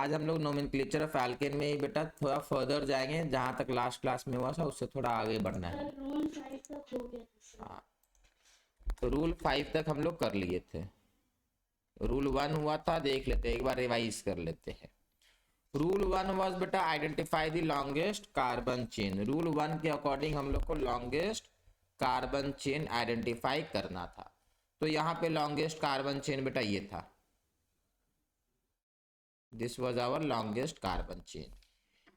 आज हम लोग नोमेनक्लेचर ऑफ एल्केन में ही बेटा थोड़ा फर्दर जाएंगे, जहां तक लास्ट क्लास में हुआ था उससे थोड़ा आगे बढ़ना है। रूल 5 तक हो गया था। हाँ, तो रूल 5 तक हम लोग कर लिए थे। रूल 1 हुआ था, देख लेते हैं एक बार, रिवाइज कर लेते हैं। रूल 1 वाज बेटा identify the longest carbon chain. Rule 1 के अकॉर्डिंग हम लोग को लॉन्गेस्ट कार्बन चेन आइडेंटिफाई करना था। तो यहाँ पे लॉन्गेस्ट कार्बन चेन बेटा ये था, this was our longest carbon chain.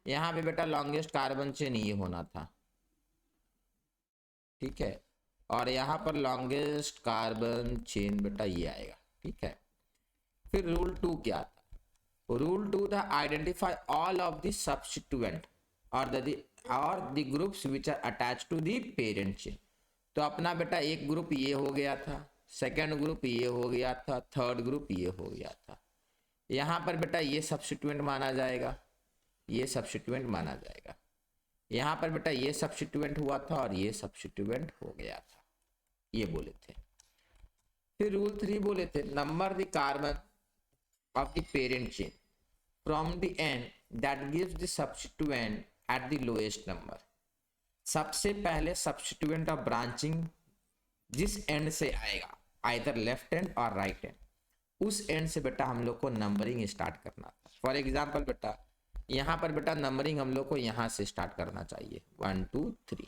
यहाँ पे बेटा लॉन्गेस्ट कार्बन चेन ये होना था, ठीक है। और यहाँ पर लॉन्गेस्ट कार्बन चेन बेटा ये आएगा, ठीक है। फिर रूल 2 क्या था? रूल 2 था identify all of the substituent और the groups which are attach to the parent chain. तो अपना बेटा एक ग्रुप ये हो गया था, सेकंड ग्रुप ये हो गया था, थर्ड ग्रुप ये हो गया था। यहाँ पर बेटा ये सब्स्टिट्यूएंट माना जाएगा, ये सब्स्टिट्यूएंट माना जाएगा। यहाँ पर बेटा ये सब्स्टिट्यूएंट हुआ था और ये सब्स्टिट्यूएंट हो गया था, ये बोले थे। फिर रूल 3 बोले थे number the carbon of the parent chain from the end that gives the substituent at the lowest number. सबसे पहले सब्स्टिट्यूएंट ऑफ ब्रांचिंग जिस एंड से आएगा, आइदर लेफ्ट एंड और राइट एंड, उस एंड से बेटा हम लोग को नंबरिंग स्टार्ट करना था। फॉर एग्जाम्पल बेटा यहाँ पर बेटा नंबरिंग हम लोग को यहाँ से स्टार्ट करना चाहिए, 1 2 3।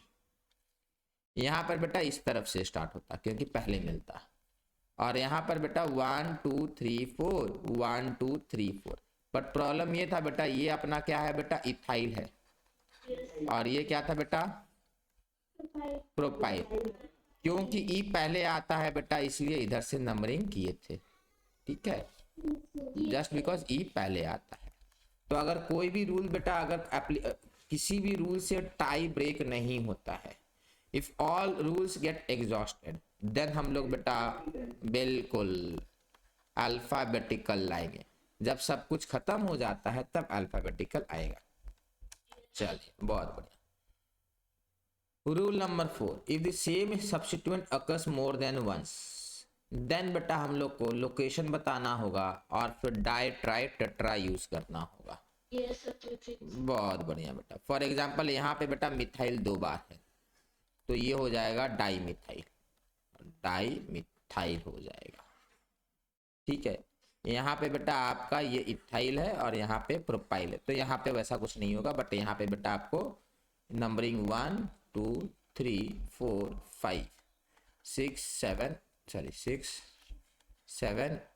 यहाँ पर बेटा इस तरफ से स्टार्ट होता क्योंकि पहले मिलता। और यहाँ पर बेटा 1 2 3 4, 1 2 3 4। बट प्रॉब्लम ये था बेटा, ये अपना क्या है बेटा, इथाइल है, और ये क्या था बेटा, प्रोपाइल। क्योंकि ई पहले आता है बेटा, इसलिए इधर से नंबरिंग किए थे, ठीक है, जस्ट बिकॉज ई पहले आता है। तो अगर कोई भी रूल बेटा, अगर किसी भी रूल से टाई ब्रेक नहीं होता है, if all rules get exhausted, then हम लोग बेटा बिल्कुल अल्फाबेटिकल लाएंगे। जब सब कुछ खत्म हो जाता है तब अल्फाबेटिकल आएगा। चलिए बहुत बढ़िया। Rule number 4, if the same substituent occurs more than once, then बेटा हम लोग को लोकेशन बताना होगा और फिर डाई ट्राई टेट्रा यूज करना होगा। बहुत बढ़िया बेटा। फॉर एग्जांपल यहाँ पे बेटा मिथाइल 2 बार है, तो ये हो जाएगा डाई मिथाइल, डाई मिथाइल हो जाएगा, ठीक है। यहाँ पे बेटा आपका ये इथाइल है और यहाँ पे प्रोपाइल है, तो यहाँ पे वैसा कुछ नहीं होगा। बट यहाँ पे बेटा आपको नंबरिंग 1 2 3 4 5 6 7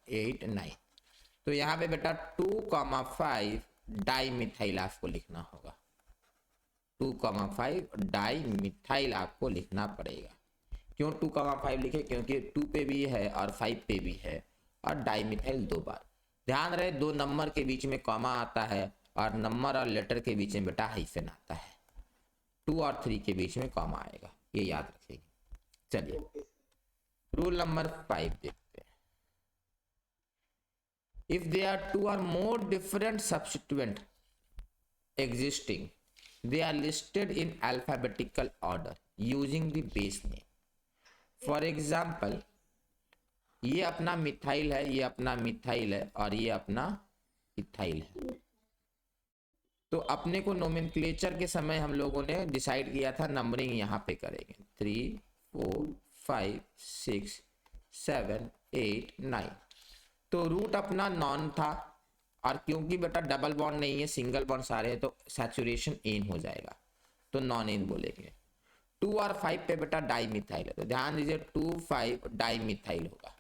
8 9। तो यहाँ पे बेटा 2,5 डाई मिथाइल आपको लिखना होगा, 2,5 डाई मिथाइल आपको लिखना पड़ेगा। क्यों 2,5 लिखे? क्योंकि 2 पे भी है और 5 पे भी है, और डाई मिथाइल 2 बार। ध्यान रहे 2 नंबर के बीच में कॉमा आता है और नंबर और लेटर के बीच में बेटा हाइफन आता है। 2 और 3 के बीच में कॉमा आएगा, ये याद रखिएगा। चलिए रूल नंबर 5 देखते हैं। If they are 2 or more different substituent existing, they are listed in alphabetical order using the base name. For example ये अपना मिथाइल है, ये अपना मिथाइल है और ये अपना इथाइल है। तो अपने को नोमेनक्लेचर के समय हम लोगों ने डिसाइड किया था नंबरिंग यहाँ पे करेंगे, 3 4 5 6 7 8 9। तो रूट अपना नॉन था, और क्योंकि बेटा डबल बॉन्ड नहीं है, सिंगल बॉन्ड सारे हैं, तो सैचुरेशन एन हो जाएगा, तो नॉन एन बोलेंगे। 2 और 5 पे बेटा डाई मिथाइल है, तो ध्यान दीजिए 2 5 डाई मिथाइल होगा,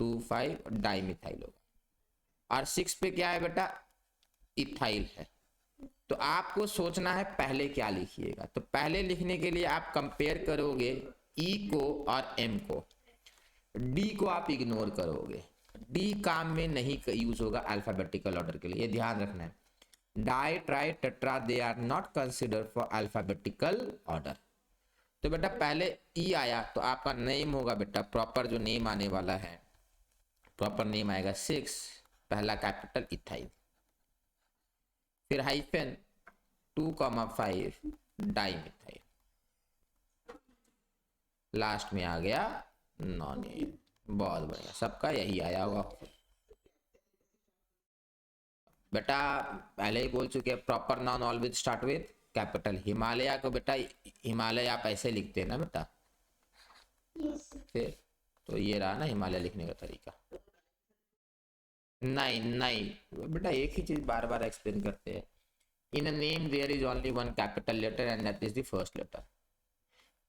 2 5 डाई मिथाइल होगा। और 6 पे क्या है बेटा, इथाइल है। तो आपको सोचना है पहले क्या लिखिएगा। तो पहले लिखने के लिए आप कंपेयर करोगे ई को और एम को, डी को आप इग्नोर करोगे, डी काम में नहीं यूज होगा अल्फाबेटिकल ऑर्डर के लिए, ये ध्यान रखना है। Di tri tetra they are not consider for alphabetical order. तो बेटा पहले ई आया तो आपका नेम होगा बेटा, प्रॉपर जो नेम आने वाला है, प्रॉपर नेम आएगा 6, पहला कैपिटल इथाइल, फिर हाइफन 2,5 डाई मिथाइल, लास्ट में आ गया नॉन एन। बहुत बढ़िया, सबका यही आया होगा। बेटा पहले ही बोल चुके हैं, proper noun always start with capital. Himalaya को बेटा हिमालय आप ऐसे लिखते हैं ना बेटा, Yes. फिर तो ये रहा ना हिमालय लिखने का तरीका। नहीं नहीं बेटा एक ही चीज बार बार एक्सप्लेन करते हैं। In a name there is only one capital letter and that is the first letter.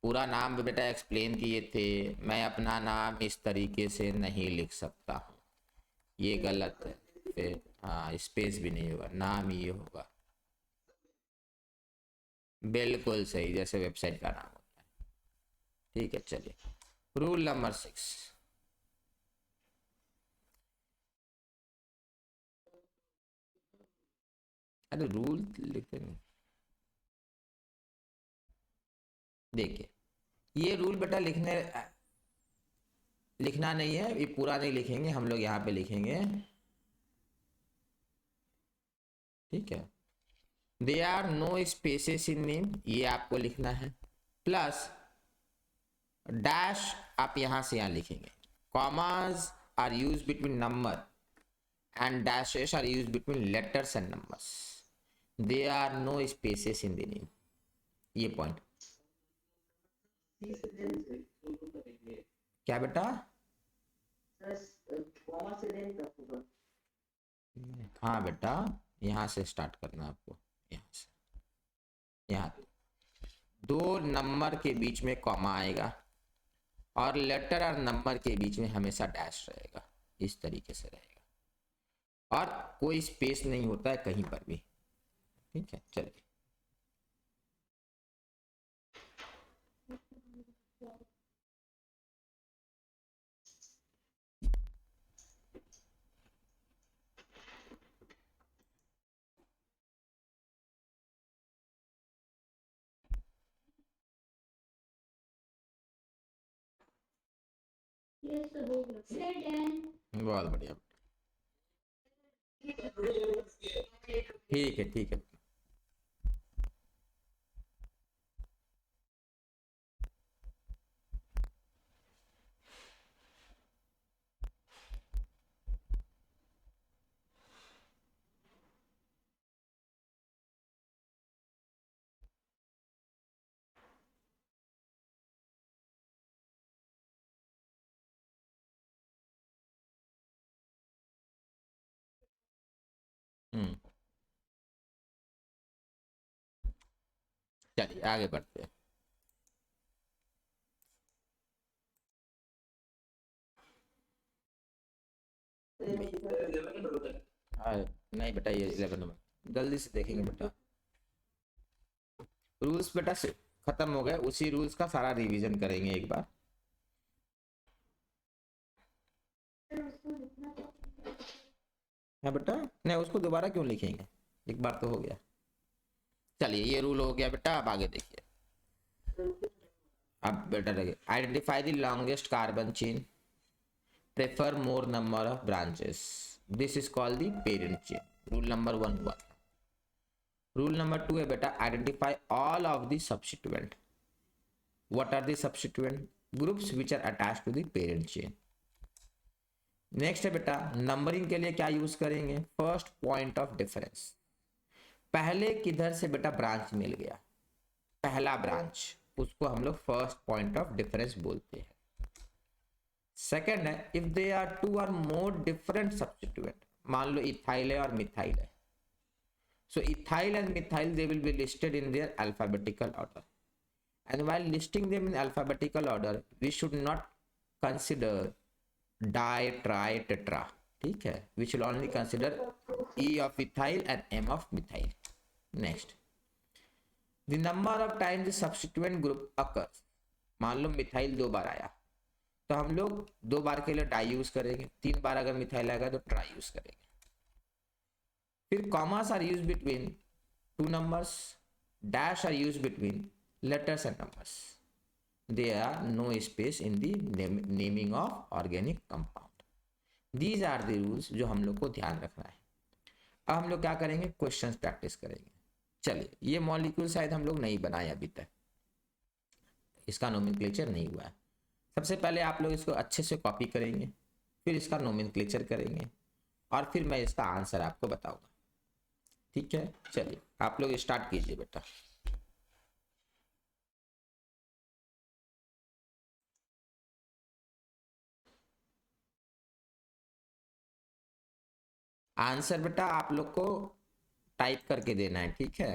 पूरा नाम भी बेटा एक्सप्लेन किए थे, मैं अपना नाम इस तरीके से नहीं लिख सकता हूँ, ये गलत है। फिर हाँ स्पेस भी नहीं होगा, नाम ये होगा, बिल्कुल सही, जैसे वेबसाइट का नाम होता है। ठीक है चलिए, रूल नंबर 6। अरे रूल लिखे नहीं, देखिए ये रूल बेटा लिखना नहीं है, ये पूरा नहीं लिखेंगे हम लोग, यहाँ पे लिखेंगे। ठीक है, they are no spaces in name, ये आपको लिखना है, प्लस डैश आप यहां से यहां लिखेंगे। Commas are use between number and dashes are use between letters and numbers. They are no spaces in the name, ये पॉइंट। क्या बेटा? हाँ बेटा यहाँ से स्टार्ट करना आपको, यहाँ से यहाँ दो नंबर के बीच में कॉमा आएगा और लेटर और नंबर के बीच में हमेशा डैश रहेगा, इस तरीके से रहेगा और कोई स्पेस नहीं होता है कहीं पर भी। ठीक है चलिए, Yes, sir, हो गया। Say then. बहुत बढ़िया, ठीक है ठीक है। चलिए आगे बढ़ते हैं। नहीं बेटा ये 11 नंबर जल्दी से देखेंगे बेटा। रूल्स बेटा से खत्म हो गए, उसी रूल्स का सारा रिवीजन करेंगे एक बार। है बेटा, नहीं उसको दोबारा क्यों लिखेंगे, एक बार तो हो गया। चलिए ये रूल हो गया बेटा, अब आगे देखिए। अब बेटा देखिए, identify the longest carbon chain, prefer more number of branches, this is called the parent chain. Rule number 1 हुआ। रूल नंबर 2 है बेटा, identify all of the substituent. What are the substituent? Groups which are attached to the parent chain. Next है बेटा, numbering के लिए क्या use करेंगे? First point of difference. पहले किधर से बेटा ब्रांच मिल गया, पहला ब्रांच, उसको हम लोग फर्स्ट पॉइंट ऑफ डिफरेंस बोलते हैं। सेकंड है, इफ दे आर टू और मोर डिफरेंट सब्स्टिट्यूएंट, मान लो इथाइल है और मिथाइल है, so ethyl and methyl they will be listed in their alphabetical order, and while listing them in alphabetical order we should not consider di, tri, tetra. ठीक है, we should only consider E of ethyl and M of methyl. Next, the number of times the substituent group occurs, मान लो methyl 2 बार आया तो हम लोग 2 बार के लिए dye use करेंगे, 3 बार अगर मिथाइल आएगा तो ट्राई यूज करेंगे। फिर commas are use between two numbers, dash are use between letters and numbers, there are no space in the naming of organic compound. These are the rules जो हम लोग को ध्यान रखना है। अब हम लोग क्या करेंगे, क्वेश्चंस प्रैक्टिस करेंगे। चलिए, ये मॉलिक्यूल शायद हम लोग नहीं बनाए अभी तक, इसका नोमेनक्लेचर नहीं हुआ है। सबसे पहले आप लोग इसको अच्छे से कॉपी करेंगे, फिर इसका नोमेनक्लेचर करेंगे और फिर मैं इसका आंसर आपको बताऊंगा। ठीक है, चलिए आप लोग स्टार्ट कीजिए बेटा। आंसर बेटा आप लोग को टाइप करके देना है, ठीक है।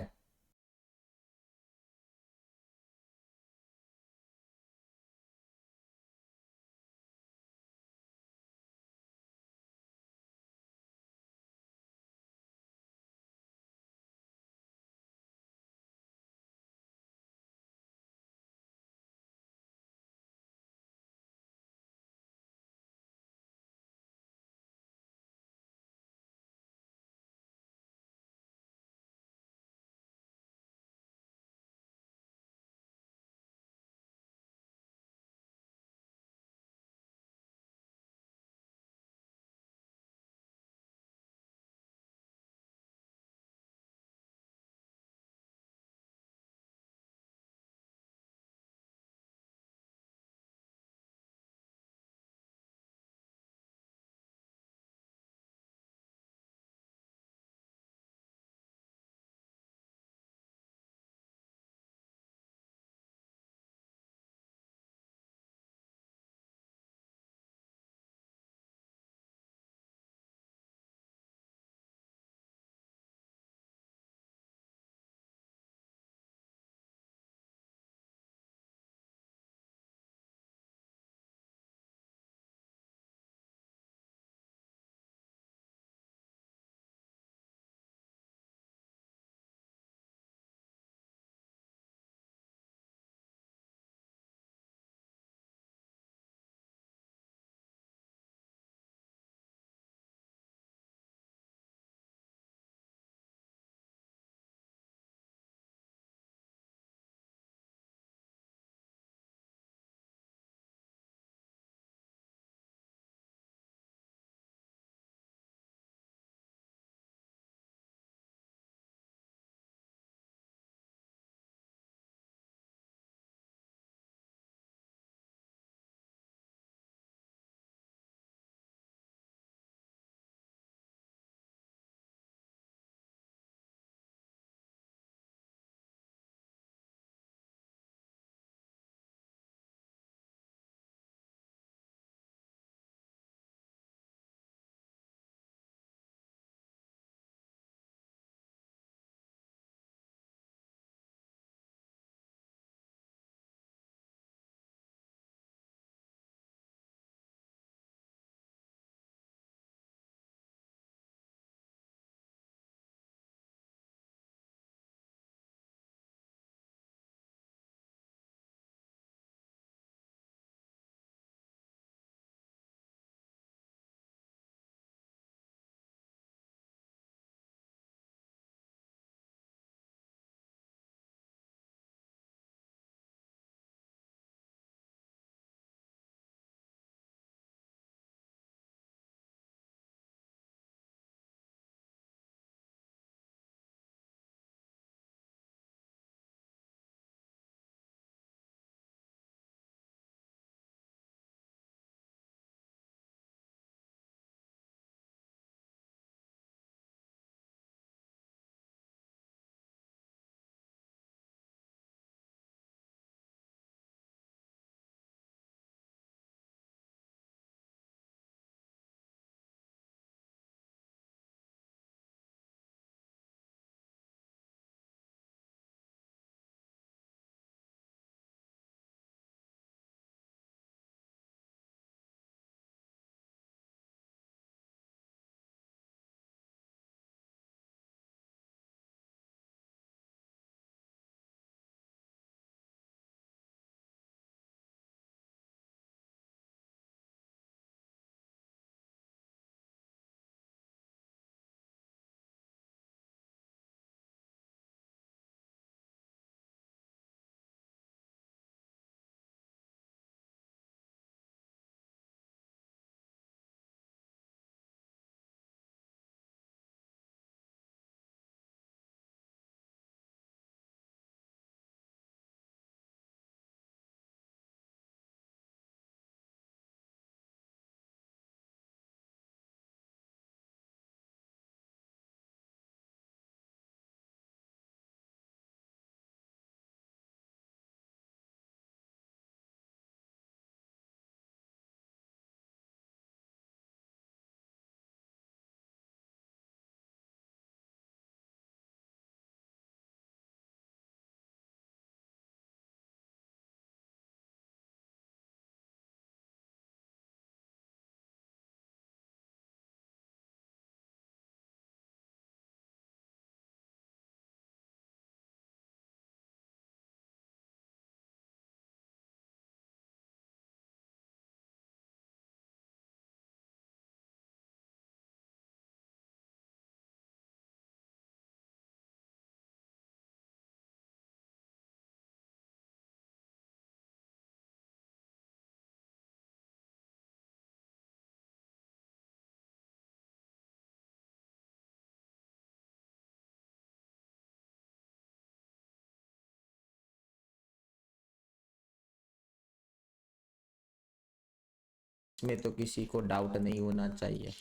इसमें तो किसी को डाउट नहीं होना चाहिए।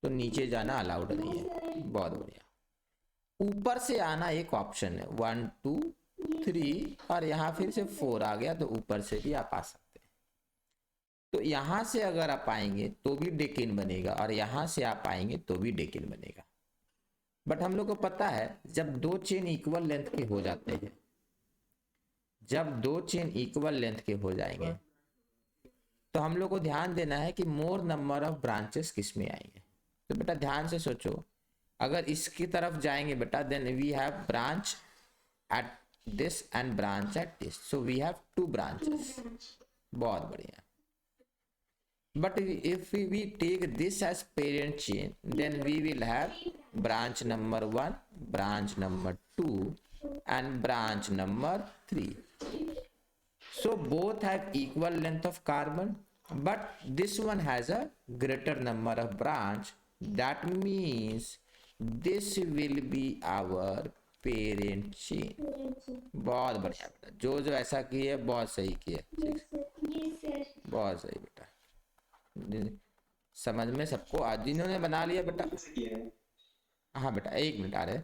तो नीचे जाना अलाउड नहीं है। बहुत बढ़िया। ऊपर से आना एक ऑप्शन है, 1 2 3 और यहाँ फिर से 4 आ गया, तो ऊपर से भी आप आ सकते हैं। तो यहाँ से अगर आप आएंगे तो भी डेकेन बनेगा और यहाँ से आप आएंगे तो भी डेकेन बनेगा। बट हम लोग को पता है जब दो चेन इक्वल लेंथ के हो जाते हैं, जब दो चेन इक्वल लेंथ के हो जाएंगे तो हम लोग को ध्यान देना है कि मोर नंबर ऑफ ब्रांचेस किस में आएंगे। तो बेटा ध्यान से सोचो, अगर इसकी तरफ जाएंगे बेटा, then we have branch at this and branch at this, so we have 2 branches. बहुत बढ़िया। But if we take this as parent chain, then we will have branch number 1, branch number 2, and branch number 3. So both have equal length of carbon, but this one has a greater number of branch. That means this will be our parent chain. बहुत बढ़िया बेटा, जो जो ऐसा किए बहुत सही किए, बहुत सही बेटा। समझ में सबको आज जिन्होंने बना लिया बेटा। हाँ बेटा 1 मिनट आ रहे।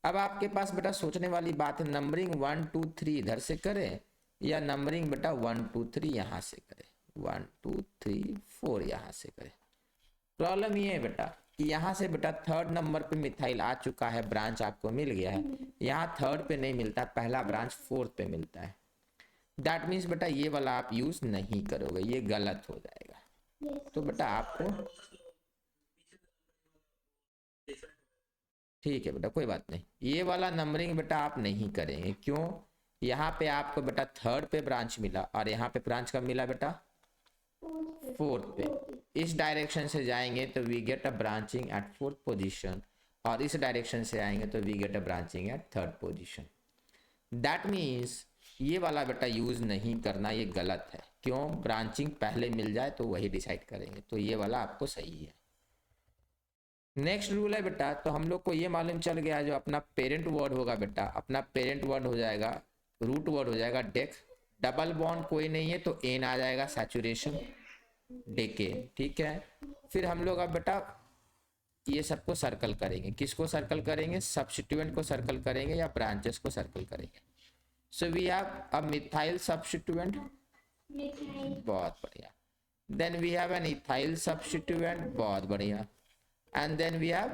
अब आपके पास बेटा सोचने वाली बात है, नंबरिंग 1 2 3 इधर से करें या नंबरिंग बेटा 1 2 3 यहाँ से करें, 1 2 3 4 यहाँ से करें। प्रॉब्लम ये है बेटा कि यहाँ से बेटा 3rd नंबर पे मिथाइल आ चुका है, ब्रांच आपको मिल गया है। यहाँ 3rd पे नहीं मिलता, पहला ब्रांच 4th पे मिलता है। दैट मीन्स बेटा ये वाला आप यूज नहीं करोगे, ये गलत हो जाएगा। तो बेटा आपको ठीक है बेटा, कोई बात नहीं, ये वाला नंबरिंग बेटा आप नहीं करेंगे। क्यों? यहाँ पे आपको बेटा 3rd पे ब्रांच मिला और यहाँ पे ब्रांच कब मिला बेटा? 4th पे। इस डायरेक्शन से जाएंगे तो we get a branching at 4th position, और इस डायरेक्शन से आएंगे तो we get a branching at 3rd position. That means ये वाला बेटा यूज नहीं करना, ये गलत है। क्यों? ब्रांचिंग पहले मिल जाए तो वही डिसाइड करेंगे, तो ये वाला आपको सही है। नेक्स्ट रूल है बेटा, तो हम लोग को ये मालूम चल गया, जो अपना पेरेंट वर्ड होगा बेटा, अपना पेरेंट वर्ड हो जाएगा, रूट वर्ड हो जाएगा डेक। डबल बॉन्ड कोई नहीं है तो एन आ जाएगा, सैचुरेशन डेकेन। ठीक है, फिर हम लोग अब बेटा ये सबको सर्कल करेंगे। किसको सर्कल करेंगे? सब्स्टिट्यूएंट को सर्कल करेंगे या ब्रांचेस को सर्कल करेंगे। So we have a methyl substituent, बहुत बढ़िया। Then we have an ethyl substituent, बहुत बढ़िया। And then we have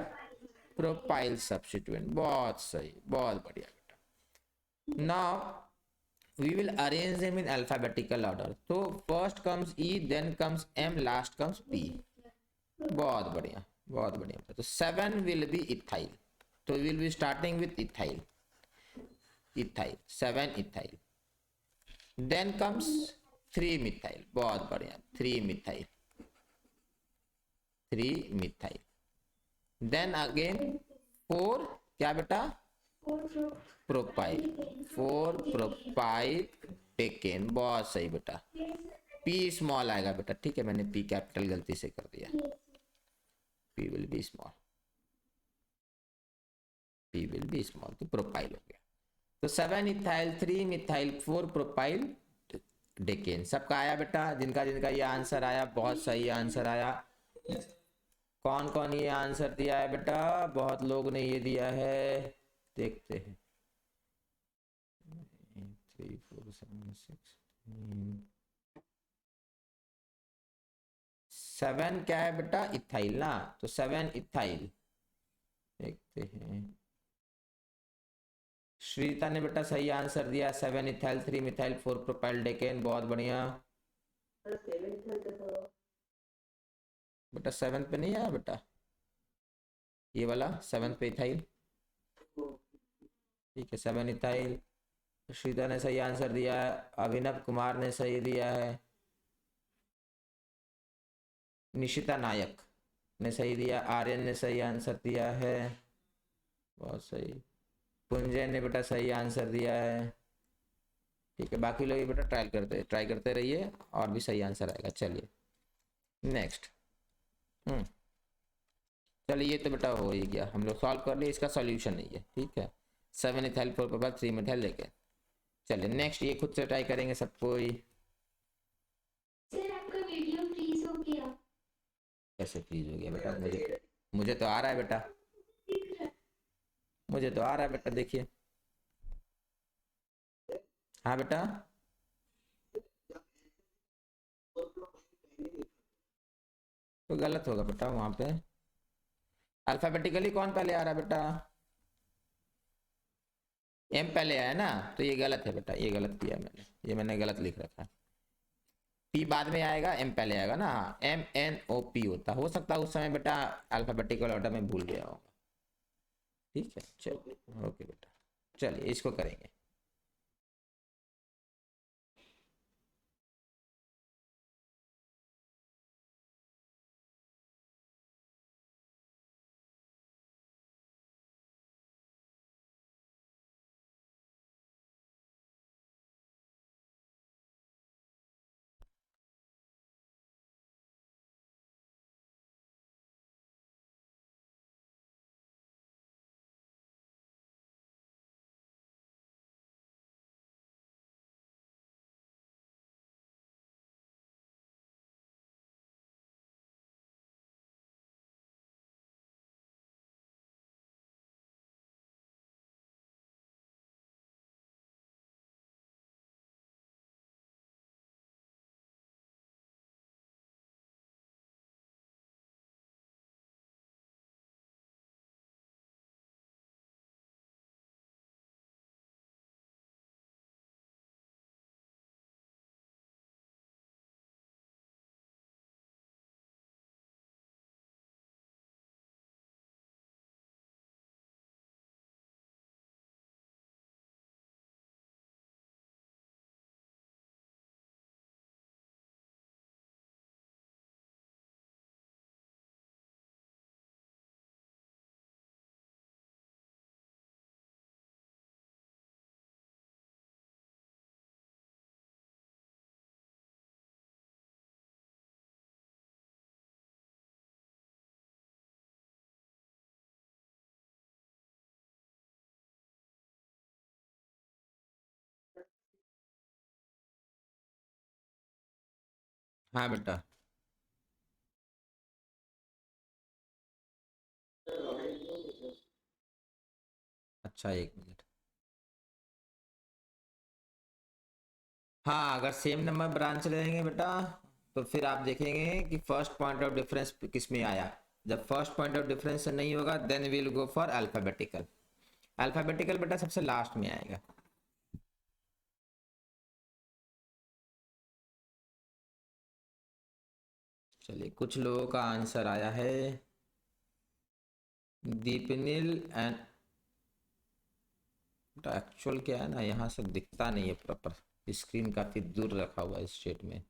propyl substituent, बहुत सही, बहुत बढ़िया बेटा। Now we will arrange them in alphabetical order. तो first comes E, then comes M, last comes P. बहुत बढ़िया, बहुत बढ़िया। तो 7 विल बी इथाइल, तो will be starting with ethyl, ethyl 7 ethyl. Then comes 3 methyl, बहुत बढ़िया, 3 मिथाइल, 3 मिथाइल। देन अगेन 4 क्या बेटा? प्रोपाइल, 4 प्रोपाइल डेकेन, बहुत सही बेटा। पी स्मॉल आएगा बेटा, ठीक है, मैंने पी कैपिटल गलती से कर दिया, P will be small, P will be small, तो प्रोपाइल हो गया। तो 7 इथाइल, 3 मिथाइल, 4 प्रोपाइल डेकेन। सबका आया बेटा? जिनका जिनका ये आंसर आया, बहुत सही आंसर आया। कौन कौन ये आंसर दिया है बेटा? बहुत लोग ने ये दिया है, देखते हैं। 3 4 7 6 7 क्या है बेटा? इथाइल ना, तो 7 इथाइल। देखते हैं, श्रीता ने बेटा सही आंसर दिया, 7 इथाइल, 3 मिथाइल, 4 प्रोपाइल डेकेन, बहुत बढ़िया बेटा। 7 पे नहीं आया बेटा, ये वाला 7 पे इथाइल, ठीक है, 7 इथाइल। श्रीता ने सही आंसर दिया है, अभिनव कुमार ने सही दिया है, निशिता नायक ने सही दिया, आर्यन ने सही आंसर दिया है, बहुत सही। पुंजय ने बेटा सही आंसर दिया है, ठीक है। बाकी लोग बेटा ट्राई करते रहिए और भी सही आंसर आएगा। चलिए नेक्स्ट। चलिए ये तो बेटा हो ही गया, हम लोग सॉल्व कर लिए, इसका सॉल्यूशन नहीं है, ठीक है। 7 इथाइल 4 प्रोपाइल 3 मिथाइल लेके। चलिए नेक्स्ट, ये खुद से ट्राई करेंगे सबको ही। सर आपका वीडियो फ्रीज हो कैसे फ्रीज हो गया बेटा? मुझे तो आ रहा है बेटा, मुझे तो आ रहा है बेटा, देखिए। हाँ बेटा, तो गलत होगा बेटा वहां पे। अल्फाबेटिकली कौन पहले आ रहा है बेटा? एम पहले आया ना, तो ये गलत है बेटा, ये गलत किया मैंने, ये मैंने गलत लिख रखा है। पी बाद में आएगा, एम पहले आएगा ना। MNOP होता, हो सकता है उस समय बेटा अल्फाबेटिकल ऑर्डर में भूल गया होगा। ठीक है, चलिए, ओके बेटा, चलिए इसको करेंगे। हाँ बेटा, अच्छा एक मिनट। हाँ, अगर सेम नंबर ब्रांच रहेंगे बेटा, तो फिर आप देखेंगे कि फर्स्ट पॉइंट ऑफ डिफरेंस किस में आया। जब फर्स्ट पॉइंट ऑफ डिफरेंस नहीं होगा, then will go for alphabetical. Alphabetical बेटा सबसे लास्ट में आएगा। चलिए, कुछ लोगों का आंसर आया है। दीपनिल एंड, एक्चुअल क्या है ना, यहाँ से दिखता नहीं है प्रॉपर, स्क्रीन काफी दूर रखा हुआ है इस स्टेट में।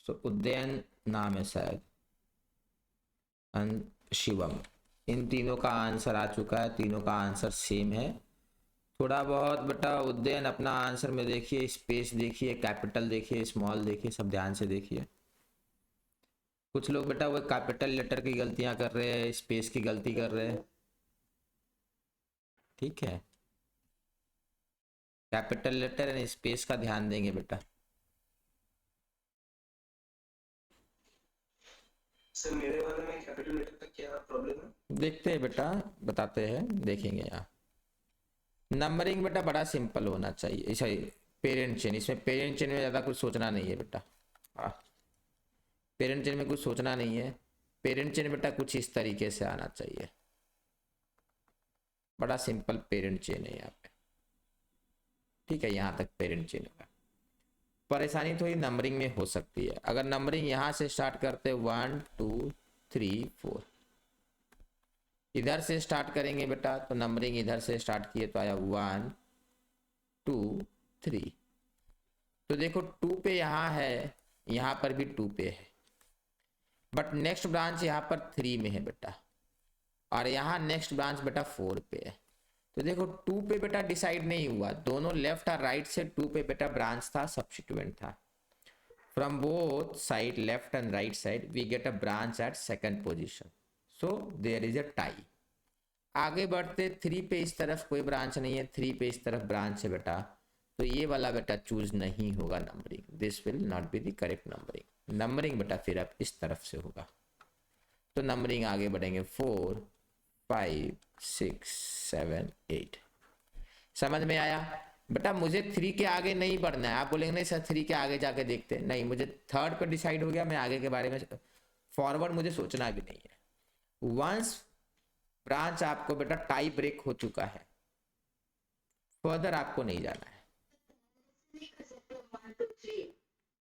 सो उदयन नाम है शायद, एंड शिवम, इन तीनों का आंसर आ चुका है, तीनों का आंसर सेम है। थोड़ा बहुत बेटा उदयन अपना आंसर में देखिए, स्पेस देखिए, कैपिटल देखिए, स्मॉल देखिए, सब ध्यान से देखिए। कुछ लोग बेटा वो कैपिटल लेटर की गलतियां कर रहे हैं, स्पेस की गलती कर रहे हैं। ठीक है, कैपिटल लेटर एंड स्पेस का ध्यान देंगे बेटा। सर मेरे वाले में कैपिटल लेटर का क्या प्रॉब्लम है? देखते हैं बेटा, बताते हैं, देखेंगे यहाँ। नंबरिंग बेटा बड़ा सिंपल होना चाहिए, ऐसा पेरेंट चेन, इसमें पेरेंट चेन में ज़्यादा कुछ सोचना नहीं है बेटा। पेरेंट चेन में कुछ सोचना नहीं है। पेरेंट चेन बेटा कुछ इस तरीके से आना चाहिए, बड़ा सिंपल पेरेंट चेन है यहाँ पे। ठीक है, यहाँ तक पेरेंट चेन होगा। परेशानी थोड़ी नंबरिंग में हो सकती है। अगर नंबरिंग यहाँ से स्टार्ट करते 1 2 3 4, इधर से स्टार्ट करेंगे बेटा, तो नंबरिंग इधर से स्टार्ट किए तो आया 1 2 3। तो देखो 2 पे यहाँ है, यहाँ पर भी 2 पे है, बट नेक्स्ट ब्रांच यहाँ पर 3 में है बेटा, और यहाँ नेक्स्ट ब्रांच बेटा 4 पे है। तो देखो 2 पे बेटा डिसाइड नहीं हुआ, दोनों लेफ्ट और राइट से 2 पे बेटा ब्रांच था, सब्स्टिट्यूएंट था। From both side, left and right side, we get a branch at second position, so there is a tie. आगे बढ़ते 3 पे इस तरफ कोई ब्रांच नहीं है, 3 पे इस तरफ ब्रांच है बेटा, तो ये वाला बेटा चूज नहीं होगा numbering, this will not be the correct numbering. Numbering बेटा फिर अब इस तरफ से होगा। तो नंबरिंग आगे बढ़ेंगे 4 5 6 7 8। समझ में आया बेटा? मुझे 3 के आगे नहीं बढ़ना है। आप बोलेंगे नहीं सर 3 के आगे जाके देखते हैं, नहीं, मुझे थर्ड पे डिसाइड हो गया, मैं आगे के बारे में फॉरवर्ड मुझे सोचना भी नहीं है। वंस ब्रांच आपको बेटा टाई ब्रेक हो चुका है, फर्दर आपको नहीं जाना है।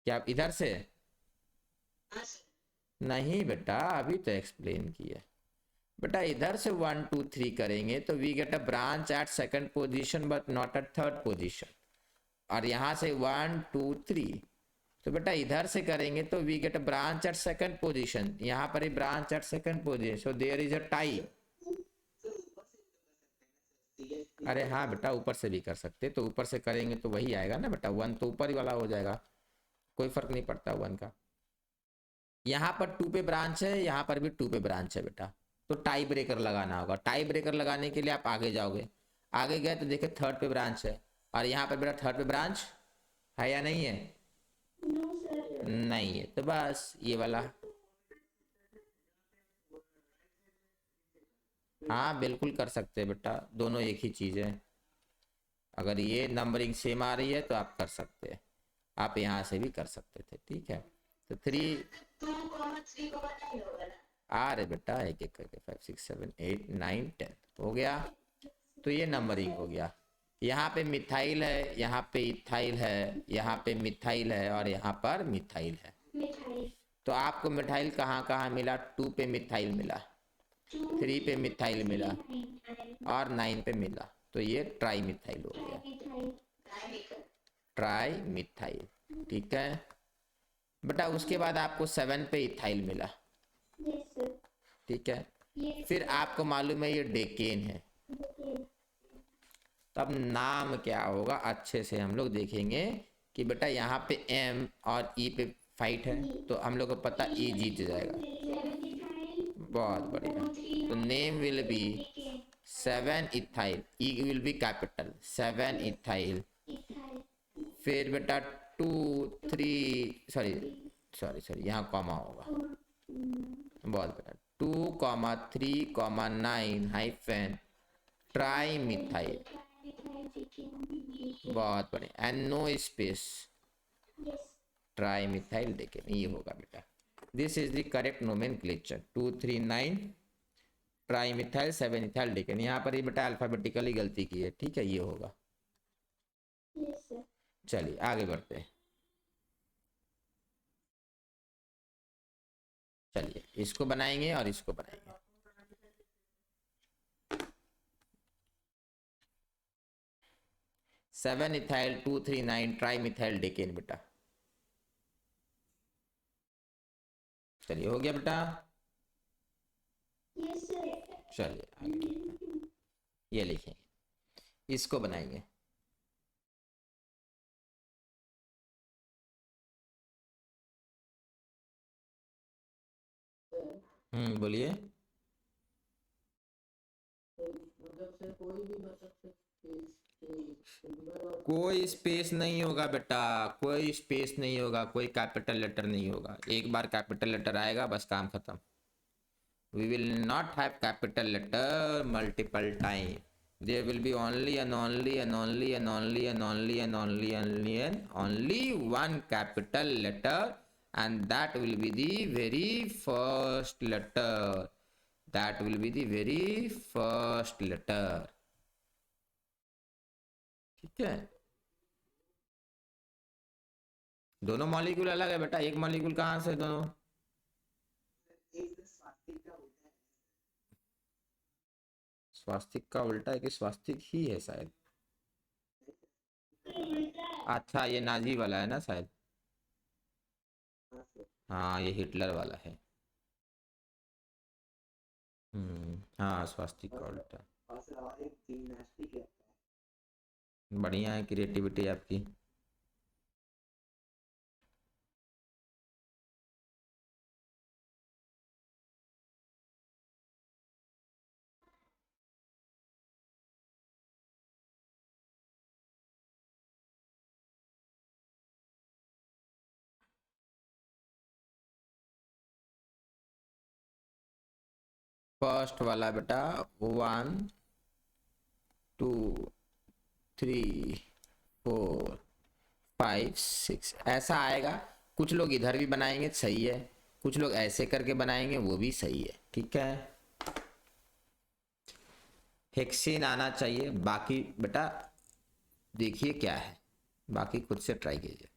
क्या आप इधर से? नहीं बेटा, अभी तो एक्सप्लेन किया बेटा। इधर से 1 2 3 करेंगे तो we get a branch at second position but not at third position. और यहां से 1 2 3, तो बेटा इधर से करेंगे तो we get a branch at second position, यहां पर ही branch at second position, so there is a tie. अरे हाँ बेटा, ऊपर से भी कर सकते, तो ऊपर से करेंगे तो वही आएगा ना बेटा, 1 तो ऊपर ही वाला हो जाएगा, कोई फर्क नहीं पड़ता 1 का। यहाँ पर 2 पे ब्रांच है, यहाँ पर भी 2 पे ब्रांच है बेटा, तो टाई ब्रेकर लगाना होगा। टाई ब्रेकर लगाने के लिए आप आगे जाओगे, आगे गए तो देखिए थर्ड पे ब्रांच है, और यहाँ पर बेटा थर्ड पे ब्रांच है या नहीं है? No sir. नहीं है, तो बस ये वाला। हाँ बिल्कुल कर सकते हैं बेटा, दोनों एक ही चीज है। अगर ये नंबरिंग सेम आ रही है तो आप कर सकते हैं, आप यहाँ से भी कर सकते थे, ठीक है। तो 3 आ रहे बेटा, एक एक करके 5 6 7 8 9 10 हो गया। तो ये नंबरिंग हो गया। यहाँ पे मिथाइल है, यहाँ पे इथाइल है, यहाँ पे मिथाइल है, और यहाँ पर मिथाइल है। मिठाई। तो आपको मिथाइल कहाँ कहाँ मिला? 2 पे मिथाइल मिला, 3 पे मिथाइल मिला, और 9 पे मिला, तो ये ट्राई मिथाइल हो गया, ट्राई मिथाइल, ठीक है बेटा। उसके बाद आपको 7 पे इथाइल मिला, यस सर। ठीक है। फिर आपको मालूम है ये डेकेन है, तो अब नाम क्या होगा अच्छे से हम लोग देखेंगे कि बेटा यहाँ पे M और E पे फाइट है, तो हम लोग को पता E जीत जाएगा। बहुत बढ़िया। तो name will be 7 ethyl, E will be capital 7 ethyl. फिर बेटा 2 3 सॉरी सॉरी सॉरी, यहाँ कॉमा होगा, बहुत बेटा 2 3 9 हाइफन ट्राई मिथाइल, बहुत बढ़िया, and no space, tri methyl decane, ये होगा बेटा। This is the correct nomenclature. 2 3 9 tri methyl 7 ethyl decane. यहाँ पर ये बेटा अल्फाबेटिकली गलती की है, ठीक है, ये होगा। चलिए आगे बढ़ते हैं। चलिए इसको बनाएंगे और इसको बनाएंगे। Seven ethyl 2 3 9 tri methyl decane बेटा। चलिए हो गया बेटा। Yes sir. चलिए आगे ये लिखेंगे, इसको बनाएंगे। बोलिए। कोई स्पेस नहीं होगा बेटा, कोई स्पेस नहीं होगा, कोई कैपिटल लेटर नहीं होगा। एक बार कैपिटल लेटर आएगा बस काम खत्म। We will not have capital letter multiple time. There will be only and only and only and only and only and only and only one capital letter, and that will be the very first letter. That will be the very first letter. ठीक है। दोनों molecule अलग है बेटा, एक molecule कहाँ से दोनों? स्वास्तिक का उल्टा है कि स्वास्तिक ही है शायद। अच्छा ये नाजी वाला है ना शायद। हाँ ये हिटलर वाला है। हाँ स्वास्तिक का उल्टा। बढ़िया है क्रिएटिविटी आपकी। फर्स्ट वाला बेटा 1 2 3 4 5 6 ऐसा आएगा। कुछ लोग इधर भी बनाएंगे सही है, कुछ लोग ऐसे करके बनाएंगे वो भी सही है, ठीक है। हेक्सेन आना चाहिए। बाकी बेटा देखिए क्या है, बाकी खुद से ट्राई कीजिए।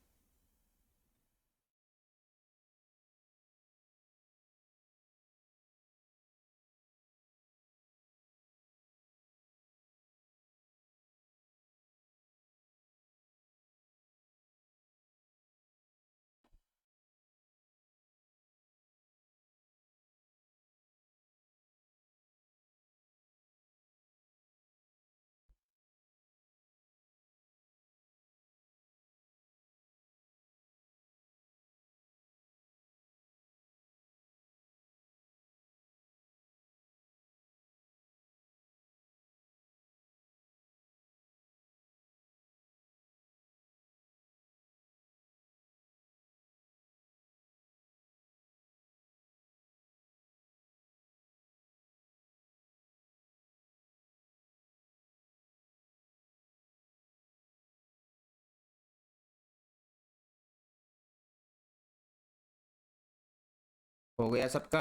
हो गया सबका?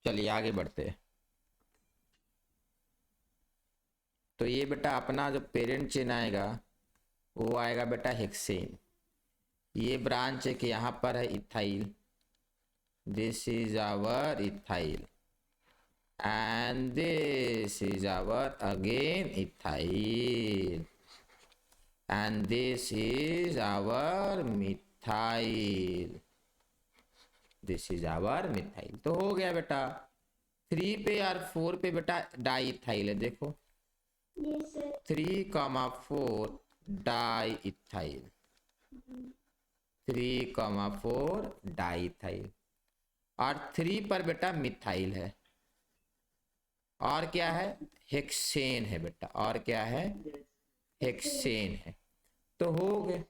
चलिए आगे बढ़ते हैं। तो ये बेटा अपना जो पेरेंट चेन आएगा वो आएगा बेटा हेक्सेन। ये ब्रांच है कि यहाँ पर है ethyl, this is our ethyl and this is our again ethyl and this is our methyl, this is our methyl. तो हो गया बेटा। 3 पे और 4 पे बेटा डाई इथाइल है, देखो Yes, sir. 3,4 di ethyl, 3,4 di ethyl. और 3 पर बेटा मिथाइल है, और क्या है हेक्सेन है बेटा, और क्या है हेक्सेन है। तो हो गए।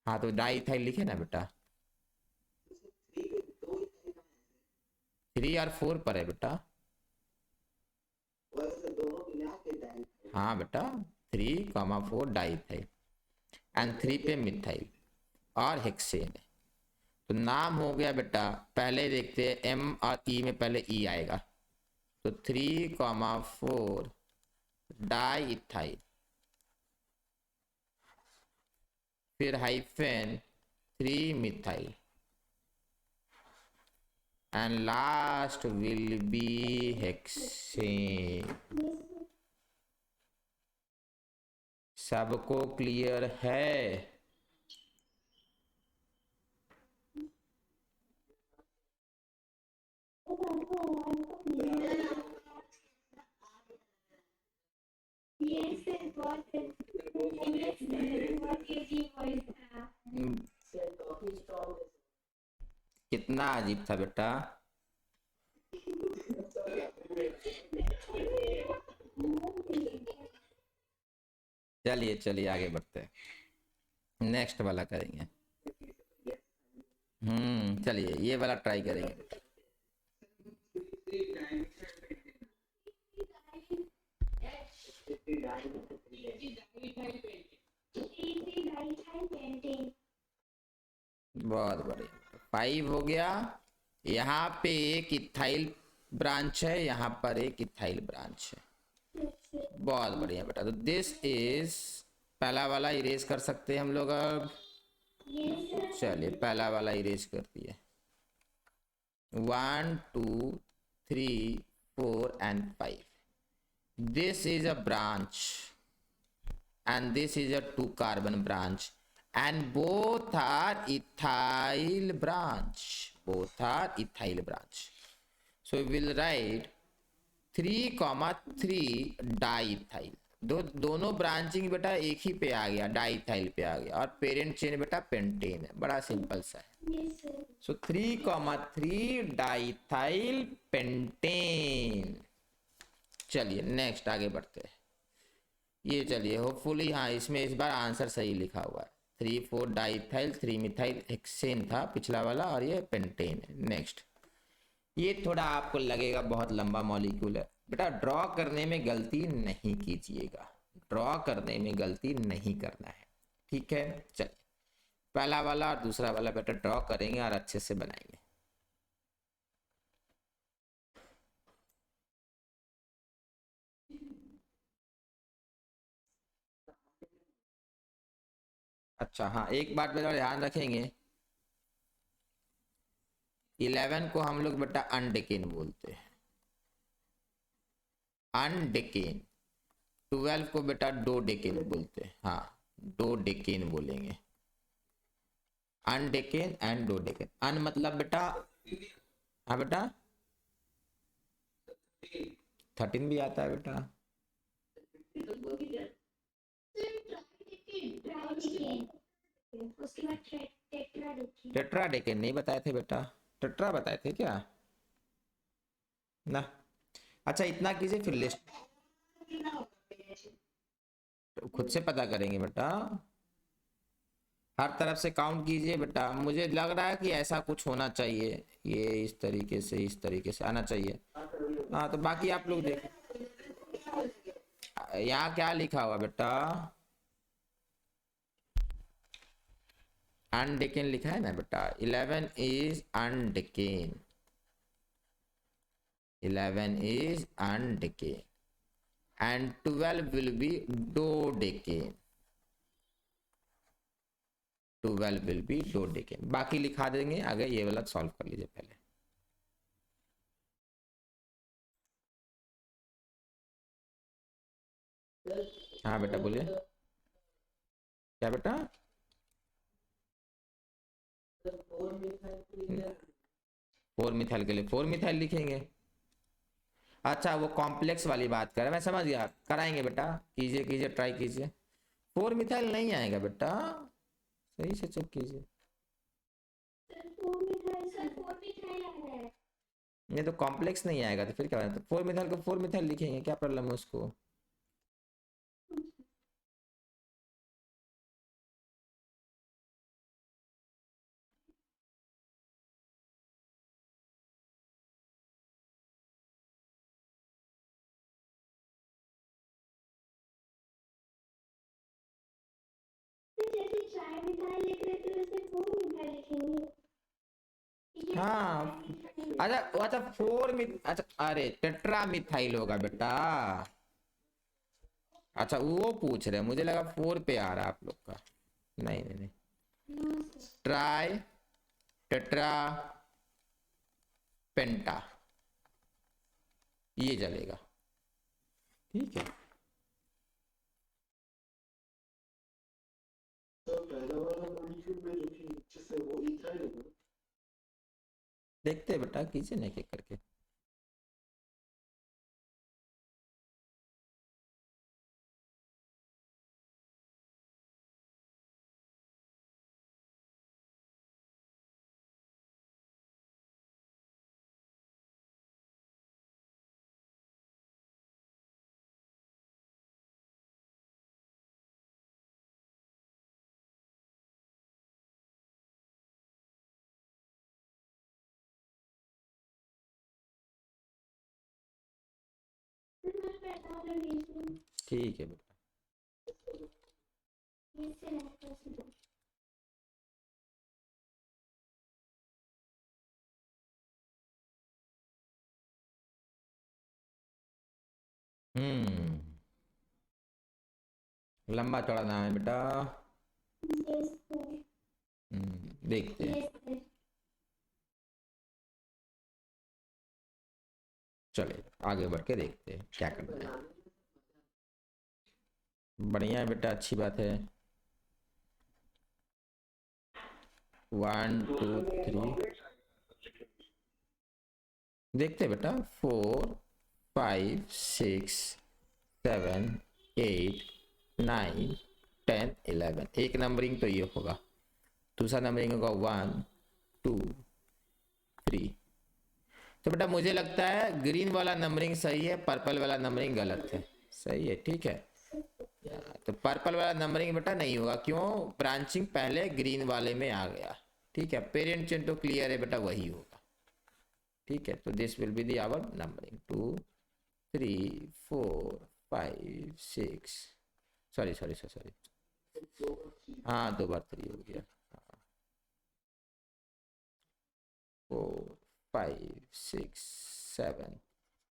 हाँ तो डाई इथाइल लिखे ना बेटा, 3 और 4 पर है बेटा। हाँ बेटा 3,4 डाई इथाइल एंड 3 पे मिथाइल और हेक्सेन है। तो नाम हो गया बेटा, पहले देखते हैं एम और ई में, पहले ई आएगा तो 3,4 डाई इथाइल, फिर hyphen 3 methyl and last will be hexane. सबको क्लियर है? Yes, sir. What is what is your voice? कितना अजीब था बेटा। चलिए चलिए आगे बढ़ते हैं, नेक्स्ट वाला करेंगे। चलिए ये वाला ट्राई करेंगे। बहुत बढ़िया, 5 हो गया। यहाँ पे एक इथाइल ब्रांच है, यहाँ पर एक इथाइल ब्रांच है। बहुत बढ़िया बेटा। तो दिस इज पहला वाला इरेज कर सकते हैं हम लोग अब। चलिए पहला वाला इरेज कर दिए। 1 2 3 4 and 5. This is a branch and this is a 2 carbon branch and both are ethyl branch, both are ethyl branch. So we will write 3,3 diethyl. दोनों ब्रांचिंग बेटा एक ही पे आ गया, डाइथाइल पे आ गया, और पेरेंट चेन बेटा पेंटेन है, बड़ा सिंपल सा है। सो 3,3 डाइथाइल पेंटेन। चलिए नेक्स्ट आगे बढ़ते हैं। ये चलिए होपफुली, हाँ इसमें इस बार आंसर सही लिखा हुआ है। 3,4 डाइथाइल 3 मिथाइल हेक्सेन था पिछला वाला, और ये पेंटेन है। नेक्स्ट, ये थोड़ा आपको लगेगा बहुत लंबा मॉलिक्यूल है बेटा, ड्रॉ करने में गलती नहीं कीजिएगा, ड्रॉ करने में गलती नहीं करना है, ठीक है। चलिए पहला वाला और दूसरा वाला बेटा ड्रॉ करेंगे और अच्छे से बनाएंगे। अच्छा हाँ, एक बात बेटा ध्यान रखेंगे, 11 को हम लोग बेटा अनडेकेन बोलते हैं, अनडेकेन। 12 को बेटा डोडेकेन बोलते हैं, हाँ डोडेकेन बोलेंगे, अनडेकेन एंड डोडेकेन। अन मतलब बेटा, हाँ बेटा 13 भी आता है बेटा, उसके बाद टेट्रा देखिए। टेट्राडेकेन नहीं बताए थे बेटा, टेट्रा बताए थे क्या ना। अच्छा इतना कीजिए, फिर लिस्ट खुद से पता करेंगे बेटा, हर तरफ से काउंट कीजिए बेटा। मुझे लग रहा है कि ऐसा कुछ होना चाहिए, ये इस तरीके से आना चाहिए। हाँ तो बाकी आप लोग देख, यहाँ क्या लिखा हुआ बेटा, अनडेकेन लिखा है ना बेटा, 11 is अनडेकेन, 11 is undecayed and 12 will be dodecane, 12 will be dodecane। बाकी लिखा देंगे आगे, ये वाला सॉल्व कर लीजिए पहले। हाँ बेटा बोलिए, क्या बेटा? 4 मिथाइल के लिए 4 मिथाइल लिखेंगे। अच्छा वो कॉम्प्लेक्स वाली बात कर रहे हैं, मैं समझ गया, कराएंगे बेटा, कीजिए कीजिए ट्राई कीजिए। 4 मिथाइल नहीं आएगा बेटा, सही से चेक कीजिए। ये तो कॉम्प्लेक्स नहीं आएगा तो फिर क्या होगा, तो 4 मिथाइल को 4 मिथाइल लिखेंगे, क्या प्रॉब्लम है उसको। जैसे चाय मिठाई लिख रहे थे वैसे 4 मिठाई लिखेंगे। हाँ अच्छा अच्छा 4 मिथ, अच्छा अरे टेट्रा मिथाइल होगा बेटा। अच्छा वो पूछ रहे हैं, मुझे लगा 4 पे आ रहा है आप लोग का। नहीं नहीं नहीं, ट्राई टेट्रा पेंटा ये चलेगा, ठीक है। तो पहला वाला मॉलिक्यूल में जो कि नीचे से वो इथाइल है। देखते हैं बेटा, कीजिए ना एक करके। ठीक है बेटा, लंबा चौड़ा नाम है बेटा। देखते हैं, चले आगे बढ़ के देखते हैं क्या करना है। बढ़िया है बेटा, अच्छी बात है। 1 2 3 देखते हैं बेटा, 4 5 6 7 8 9 10 11, एक नंबरिंग तो ये होगा, दूसरा नंबरिंग होगा 1 2 3। तो बेटा मुझे लगता है ग्रीन वाला नंबरिंग सही है, पर्पल वाला नंबरिंग गलत है, सही है, ठीक है। तो पर्पल वाला नंबरिंग बेटा नहीं होगा, क्यों? ब्रांचिंग पहले ग्रीन वाले में आ गया, ठीक है। पेरेंट चेन तो क्लियर है बेटा, वही होगा, ठीक है। तो this will be the our numbering 2 3 4 5 6, sorry sorry sorry, हाँ 2 बार 3 हो गया, 4 5 6 7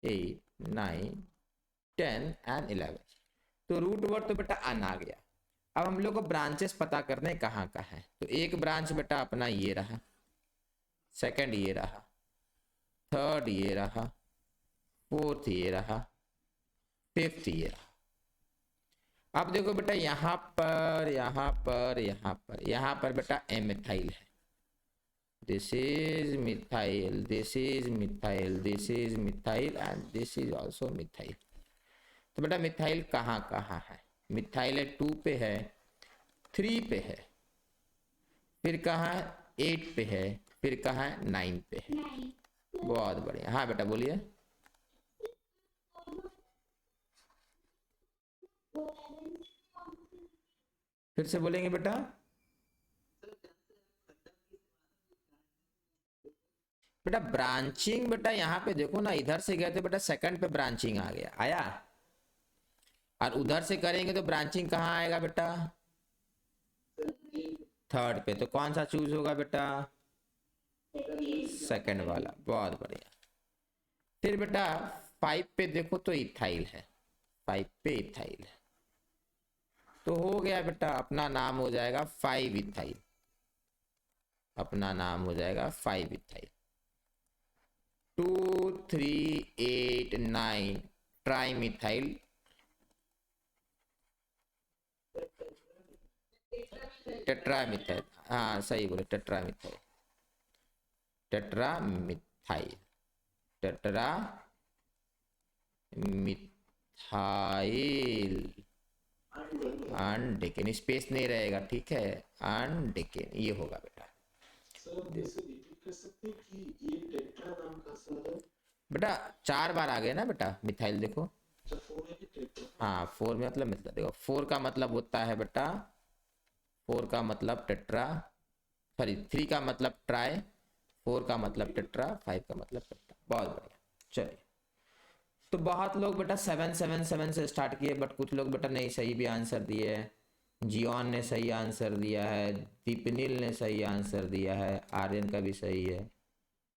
8 9 10 एंड 11। तो रूट वर्ड तो बेटा अन आ गया। अब हम लोग को ब्रांचेस पता करने कहाँ का है। तो एक ब्रांच बेटा अपना ये रहा, सेकंड ये रहा, थर्ड ये रहा, फोर्थ ये रहा, फिफ्थ ये रहा। अब देखो बेटा यहाँ पर यहाँ पर यहाँ पर यहाँ पर बेटा एमिथाइल है, this is methyl, this is methyl, this is methyl and this is also methyl. तो बेटा मिथाइल कहाँ कहाँ है? मिथाइल 2 पे है, 3 पे है, फिर कहाँ है 8 पे है, फिर कहाँ है 9 पे है। बहुत बढ़िया, हाँ बेटा बोलिए। फिर से बोलेंगे बेटा। बेटा ब्रांचिंग बेटा यहाँ पे देखो ना, इधर से गए थे बेटा सेकंड पे ब्रांचिंग आ गया, आया। और उधर से करेंगे तो ब्रांचिंग कहाँ आएगा बेटा? थर्ड पे। तो कौन सा चूज होगा बेटा? सेकंड वाला। बहुत बढ़िया। फिर बेटा 5 पे देखो तो इथाइल है, 5 पे इथाइल है, तो हो गया बेटा अपना नाम हो जाएगा 5 इथाइल, अपना नाम हो जाएगा 5 इथाइल। 2 3 8 9 ट्राई मिथाइल, टेट्रामिथाइल, हाँ सही बोले, टेट्रामिथाइल, टेट्रामिथाइल, टेट्रामिथाइल अनडेकेन, स्पेस नहीं रहेगा, ठीक है, अनडेकेन ये होगा बेटा। बेटा 4 बार आ गया ना बेटा मिथाइल, देखो हाँ 4 में मतलब देखो 4 का मतलब होता है बेटा, 4 का मतलब टेट्रा, सॉरी 3 का मतलब ट्राई, 4 का मतलब टेट्रा, 5 का मतलब टेट्रा। बहुत बढ़िया। चलिए, तो बहुत लोग बेटा 777 से स्टार्ट किए, बट कुछ लोग बेटा नहीं सही भी आंसर दिए है। जियोन ने सही आंसर दिया है, दीपनील ने सही आंसर दिया है, आर्यन का भी सही है,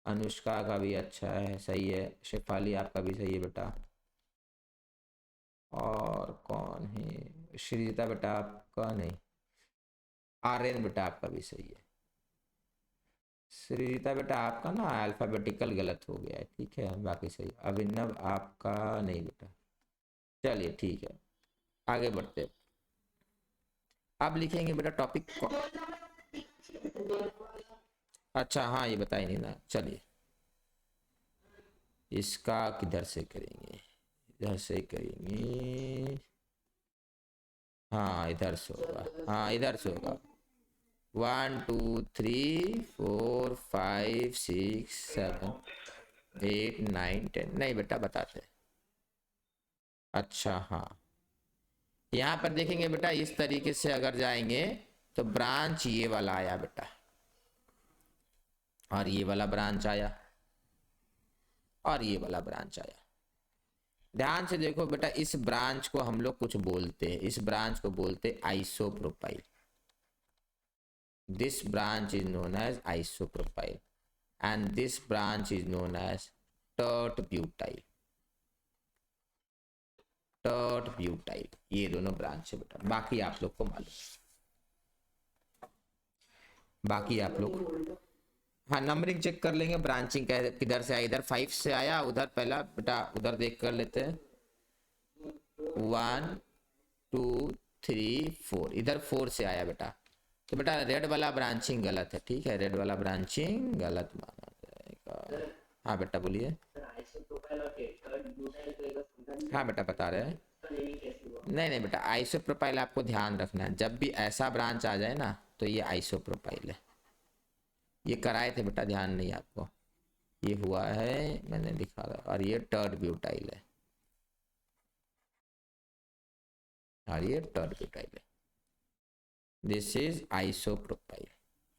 अनुष्का का भी अच्छा है, सही है, शेफाली आपका भी सही है बेटा। और कौन है? श्रीता बेटा आपका नहीं, आर्यन बेटा आपका भी सही है। श्रीता बेटा आपका ना अल्फाबेटिकल गलत हो गया है, ठीक है, बाकी सही। अभिनव आपका नहीं बेटा। चलिए ठीक है, आगे बढ़ते। अब लिखेंगे बेटा टॉपिक। अच्छा हाँ ये बताए नहीं ना, चलिए इसका किधर से करेंगे, इधर से करेंगे, हाँ इधर से होगा, हाँ इधर से होगा। 1 2 3 4 5 6 7 8 9 10, नहीं बेटा बताते। अच्छा हाँ, यहाँ पर देखेंगे बेटा इस तरीके से अगर जाएंगे तो ब्रांच ये वाला आया बेटा, और ये वाला ब्रांच आया, और ये वाला ब्रांच आया। ध्यान से देखो बेटा, इस ब्रांच को हम लोग कुछ बोलते हैं, इस ब्रांच को बोलते isopropyl. This branch is known as isopropyl and this branch is known as tert butyl, tert butyl, ये दोनों ब्रांच है बेटा। बाकी आप लोग को मालूम, बाकी आप लोग हाँ नंबरिंग चेक कर लेंगे, ब्रांचिंग किधर से आया, इधर 5 से आया, उधर पहला बेटा उधर देख कर लेते हैं। 1 2 3 4, इधर 4 से आया बेटा, तो बेटा रेड वाला ब्रांचिंग गलत है, ठीक है, रेड वाला ब्रांचिंग गलत माना जाएगा। हाँ बेटा बोलिए। हाँ बेटा बता रहे हैं। नहीं नहीं बेटा, आइसोप्रोपाइल आपको ध्यान रखना है, जब भी ऐसा ब्रांच आ जाए ना तो ये आइसोप्रोपाइल है। ये कराए थे बेटा, ध्यान नहीं आपको, ये हुआ है मैंने लिखा था, और ये टर्ट ब्यूटाइल है। और ये टर्ड ब्यूटाइल है। दिस इज आइसोप्रोपाइल,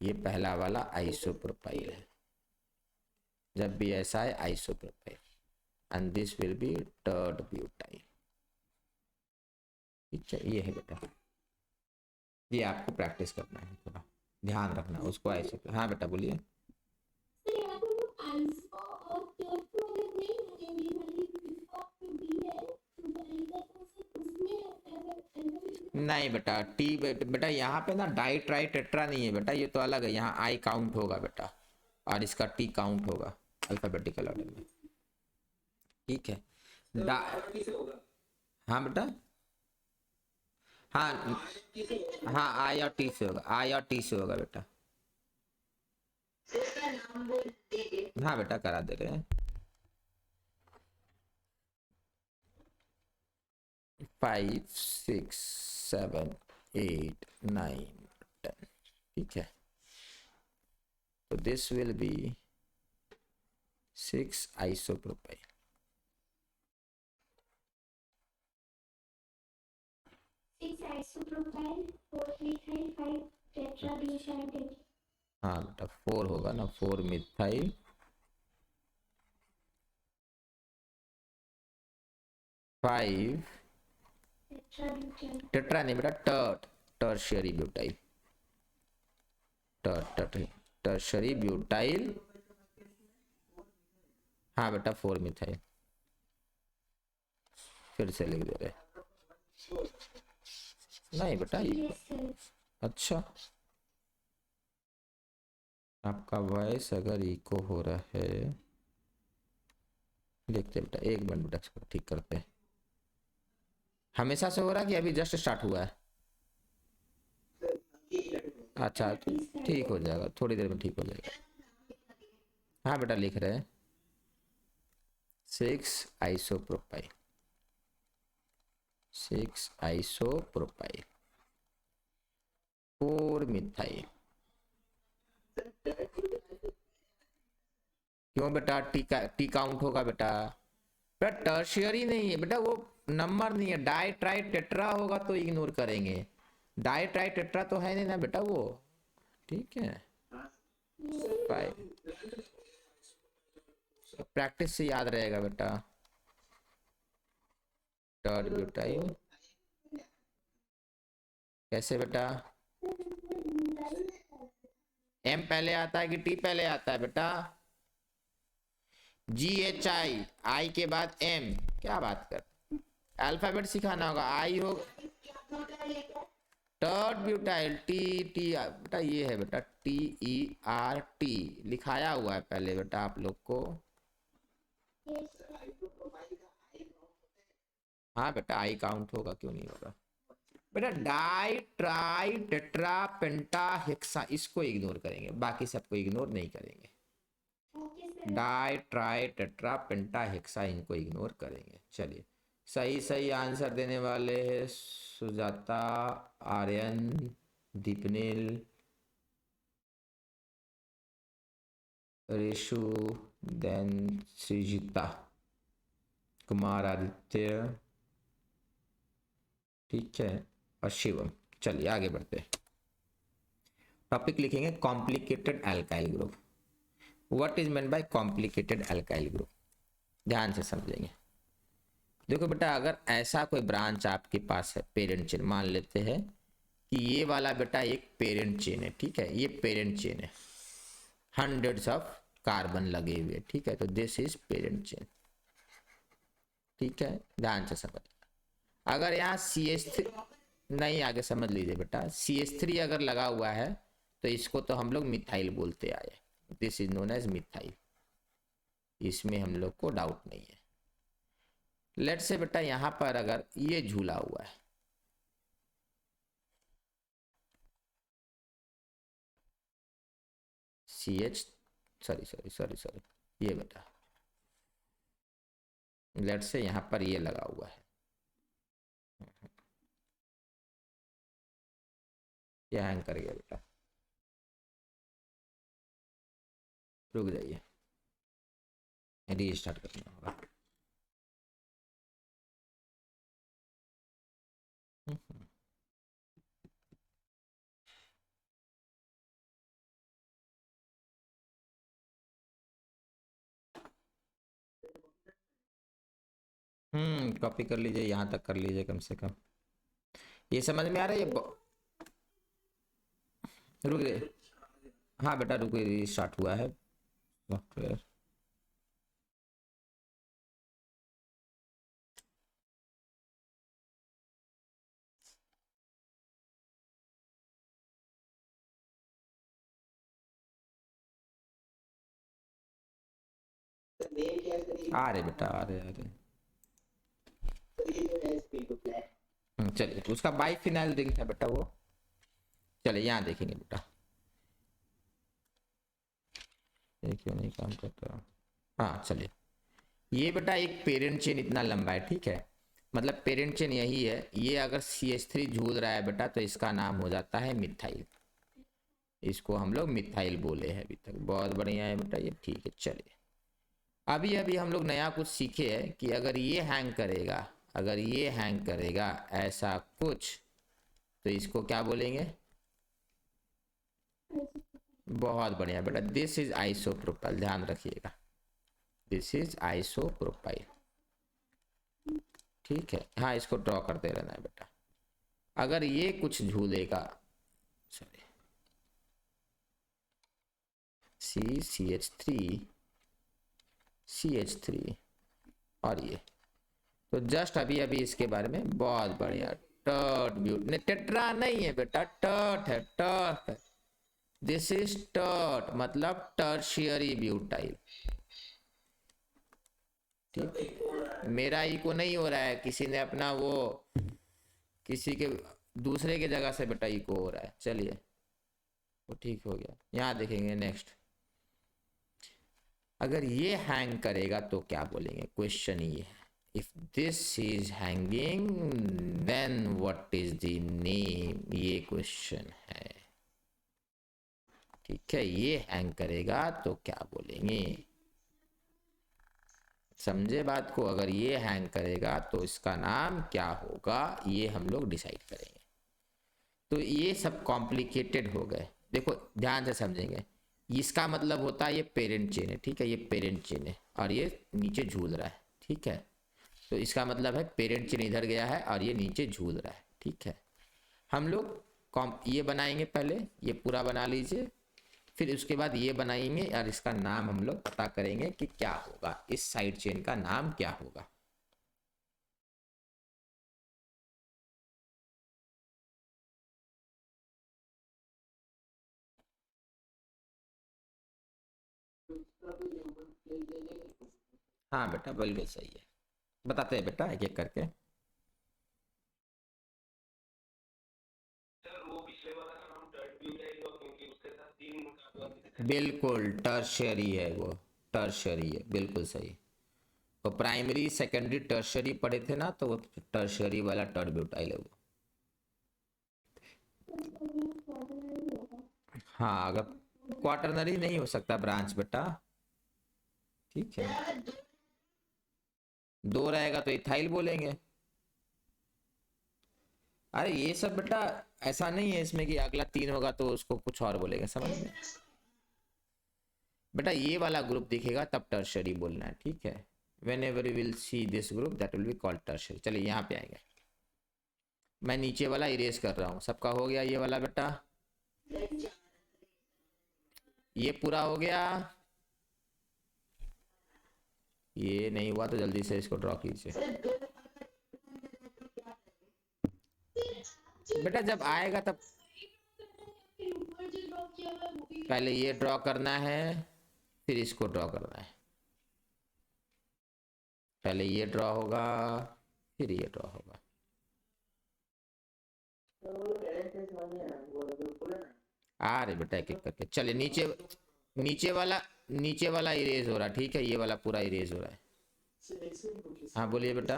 ये पहला वाला आइसोप्रोपाइल है। जब भी ऐसा है isopropyl, and this will B टर्ड butyl. ठीक है, ये है बेटा, ये आपको प्रैक्टिस करना है, थोड़ा ध्यान रखना उसको ऐसे। हाँ बेटा बोलिए। सर यहाँ पर वो आइसो और टर्फ को अगर नहीं लगेंगे वाली डिफॉल्ट पे डी है तो बनेगा तो सर उसमें अगर नहीं बेटा, टी बेटा यहाँ पे ना डाई ट्राई टेट्रा नहीं है बेटा, ये तो अलग है। यहाँ आई काउंट होगा बेटा और इसका टी काउंट होगा अल्फाबेटिकल ऑर्डर में। ठीक है किसे होगा? हाँ बेटा, हाँ हाँ आई और टी से होगा, आई और टी से होगा बेटा। हाँ बेटा करा दे रहे हैं। 5 6 7 8 9 10। ठीक है, तो this will B 6 isopropyl. 6 isopropyl 4 methyl 5 टेट्राब्यूटाइल। हाँ बेटा 4 होगा ना, 4 मिथाइल 5 टेट्राब्यूटाइल। टेट्रा नहीं बेटा, टर्शियरी ब्यूटाइल, टर्शियरी ब्यूटाइल। हाँ बेटा 4 मिथाइल, फिर से लिख दे रहे। नहीं बेटा यस सर। अच्छा, आपका वॉइस अगर इको हो रहा है, देखते बेटा एक मिनट बेटा, इसको ठीक करते हैं। हमेशा से हो रहा है कि अभी जस्ट स्टार्ट हुआ है? अच्छा तो ठीक हो जाएगा, थोड़ी देर में ठीक हो जाएगा। हाँ बेटा लिख रहे हैं 6 आइसोप्रोपाइल, 6 आइसोप्रोपाइल 4 मिथाइल। क्यों बेटा, टी काउंट होगा बेटा। बेटा टर्शियरी नहीं है बेटा, वो नंबर नहीं है। डाई ट्राई टेट्रा होगा तो इग्नोर करेंगे, डाई ट्राई टेट्रा तो है नहीं ना बेटा वो। ठीक है, प्रैक्टिस से याद रहेगा बेटा। टर्ड ब्यूटाइल कैसे बेटा, एम पहले आता है कि टी पहले आता है बेटा? GHI, आई के बाद एम, क्या बात कर, अल्फाबेट सिखाना होगा। आई हो टर्ड ब्यूटाइल, टी टी बेटा ये है बेटा, TERT लिखाया हुआ है पहले बेटा आप लोग को। हाँ बेटा आई काउंट होगा, क्यों नहीं होगा बेटा। डाई ट्राई टेट्रा पेंटा हेक्सा, इसको इग्नोर करेंगे, बाकी सबको इग्नोर नहीं करेंगे। डाई ट्राई टेट्रा पेंटा हेक्सा, इनको इग्नोर करेंगे। चलिए सही सही आंसर देने वाले हैं सुजाता, आर्यन, दीपनील, ऋषु, देन सृजिता, कुमार आदित्य, ठीक है, और शिवम। चलिए आगे बढ़ते हैं। टॉपिक लिखेंगे complicated alkyl group. What is meant by complicated alkyl group, ध्यान से समझेंगे। देखो बेटा, अगर ऐसा कोई ब्रांच आपके पास है, पेरेंट चेन, मान लेते हैं कि ये वाला बेटा एक पेरेंट चेन है। ठीक है, ये पेरेंट चेन है, हंड्रेड्स ऑफ कार्बन लगे हुए। ठीक है, तो दिस इज पेरेंट चेन। ठीक है, ध्यान से समझ। अगर यहाँ CH3 नहीं, आगे समझ लीजिए बेटा, CH3 अगर लगा हुआ है तो इसको तो हम लोग मिथाइल बोलते आए, this is known as methyl, इसमें हम लोग को डाउट नहीं है। लेट से बेटा यहां पर अगर ये झूला हुआ है, CH सॉरी ये बेटा, लेट से यहां पर ये लगा हुआ है, ये हैंग कर गया बेटा, रुक जाइए, रीस्टार्ट करना होगा। कॉपी कर लीजिए, यहाँ तक कर लीजिए कम से कम। ये समझ में आ रहा है ये रुक गए। हाँ बेटा रुक, स्टार्ट हुआ है सॉफ्टवेयर। नेम क्या है सर ये? आ रहे बेटा, आ रहे आ रहे। सर ये जो है स्पीड टू फ्लैट। चलिए, तो उसका बाई फिनाइल रिंग था बेटा वो। चलिए यहाँ देखेंगे बेटा, ये क्यों नहीं काम करता। हाँ चलिए, ये बेटा एक पेरेंट चेन इतना लंबा है, ठीक है। मतलब पेरेंट चेन यही है, ये अगर CH3 झूल रहा है बेटा तो इसका नाम हो जाता है मिथाइल। इसको हम लोग मिथाइल बोले हैं अभी तक। बहुत बढ़िया है बेटा ये, ठीक है। चलिए अभी अभी हम लोग नया कुछ सीखे हैं कि अगर ये हैंग करेगा, अगर ये हैंग करेगा ऐसा कुछ, तो इसको क्या बोलेंगे। बहुत बढ़िया बेटा, दिस इज आइसोप्रोपाइल, ध्यान रखिएगा, दिस इज आइसोप्रोपाइल, ठीक है। हाँ इसको ड्रॉ करते रहना है बेटा। अगर ये कुछ झूलेगा, सॉरी CH3 और ये, तो जस्ट अभी अभी इसके बारे में बहुत बढ़िया। टर्ट ब्यूट नहीं, टेट्रा नहीं है बेटा, टर्ट है, टर्ट है। दिस इज टर्ट, मतलब टर्शियरी ब्यूटाइल, ठीक। मेरा इको नहीं हो रहा है, किसी ने अपना वो, किसी के दूसरे के जगह से बेटा इको हो रहा है। चलिए वो ठीक हो गया। यहाँ देखेंगे नेक्स्ट, अगर ये हैंग करेगा तो क्या बोलेंगे। क्वेश्चन ये है, if this is hanging then what is the name, ये क्वेश्चन है, ठीक है। ये हैंग करेगा तो क्या बोलेंगे, समझे बात को। अगर ये हैंग करेगा तो इसका नाम क्या होगा, ये हम लोग डिसाइड करेंगे। तो ये सब कॉम्प्लिकेटेड हो गए, देखो ध्यान से समझेंगे। इसका मतलब होता है ये पेरेंट चेन है, ठीक है, ये पेरेंट चेन है और ये नीचे झूल रहा है, ठीक है। तो इसका मतलब है पेरेंट चेन इधर गया है और ये नीचे झूल रहा है, ठीक है। हम लोग ये बनाएंगे, पहले ये पूरा बना लीजिए, फिर उसके बाद ये बनाएंगे और इसका नाम हम लोग पता करेंगे कि क्या होगा, इस साइड चेन का नाम क्या होगा। हाँ बेटा बिल्कुल सही है, बताते हैं बेटा एक एक करके। सर वो पिछले वाला का नाम टर्ट ब्यूटाइल था क्योंकि उसके साथ 3 कार्बन थे। बिल्कुल टर्शियरी है वो, टर्शियरी है, बिल्कुल सही। तो प्राइमरी सेकेंडरी टर्शियरी पढ़े थे ना, तो वो टर्शियरी वाला टर्ट ब्यूटाइल है वो। हाँ अगर क्वाटरनरी नहीं हो सकता ब्रांच बेटा, ठीक है। 2 रहेगा तो इथाइल बोलेंगे। अरे ये सब बेटा ऐसा नहीं है इसमें कि अगला 3 होगा तो उसको कुछ और बोलेंगे, समझ में बेटा। ये वाला ग्रुप दिखेगा तब टर्शियरी बोलना है, ठीक है। whenever you will see this group that will be called tertiary। चलिए यहाँ पे आएंगे, मैं नीचे वाला इरेज कर रहा हूँ। सबका हो गया ये वाला बेटा, ये पूरा हो गया। ये नहीं हुआ तो जल्दी से इसको ड्रॉ कीजिए बेटा, जब आएगा तब। पहले ये ड्रॉ करना है, फिर इसको ड्रॉ करना है। पहले ये ड्रॉ होगा, फिर ये ड्रॉ होगा। आ रहे बेटा एक एक करके। चलिए नीचे वाला इरेज हो रहा, ठीक है। ये वाला पूरा इरेज हो रहा है। हाँ बोलिए बेटा।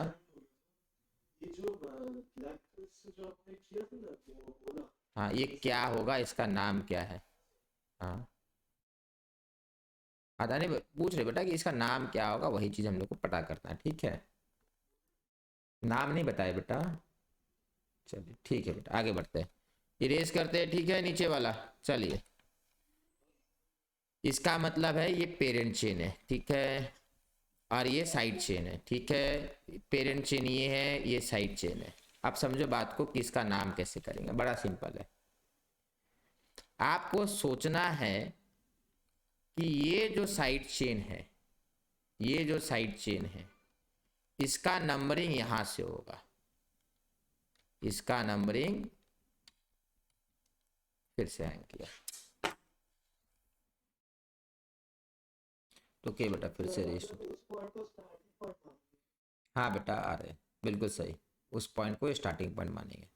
हाँ ये क्या होगा, इसका नाम क्या है। हाँ नहीं पूछ रहे बेटा कि इसका नाम क्या होगा, वही चीज हम लोग को पता करना है, ठीक है। नाम नहीं बताए बेटा। चलिए ठीक है बेटा, आगे बढ़ते हैं, इरेज करते हैं, ठीक है। नीचे वाला चलिए, इसका मतलब है ये पेरेंट चेन है, ठीक है। और ये साइड चेन है, ठीक है। पेरेंट चेन ये है, ये साइड चेन है। अब समझो बात को, किसका नाम कैसे करेंगे। बड़ा सिंपल है, आपको सोचना है कि ये जो साइड चेन है, ये जो साइड चेन है, इसका नंबरिंग यहां से होगा, इसका नंबरिंग फिर से हैंग किया तो क्या बेटा, फिर से रजिस्टर। हाँ बेटा आ रहे, बिल्कुल सही, उस पॉइंट को स्टार्टिंग पॉइंट मानेंगे।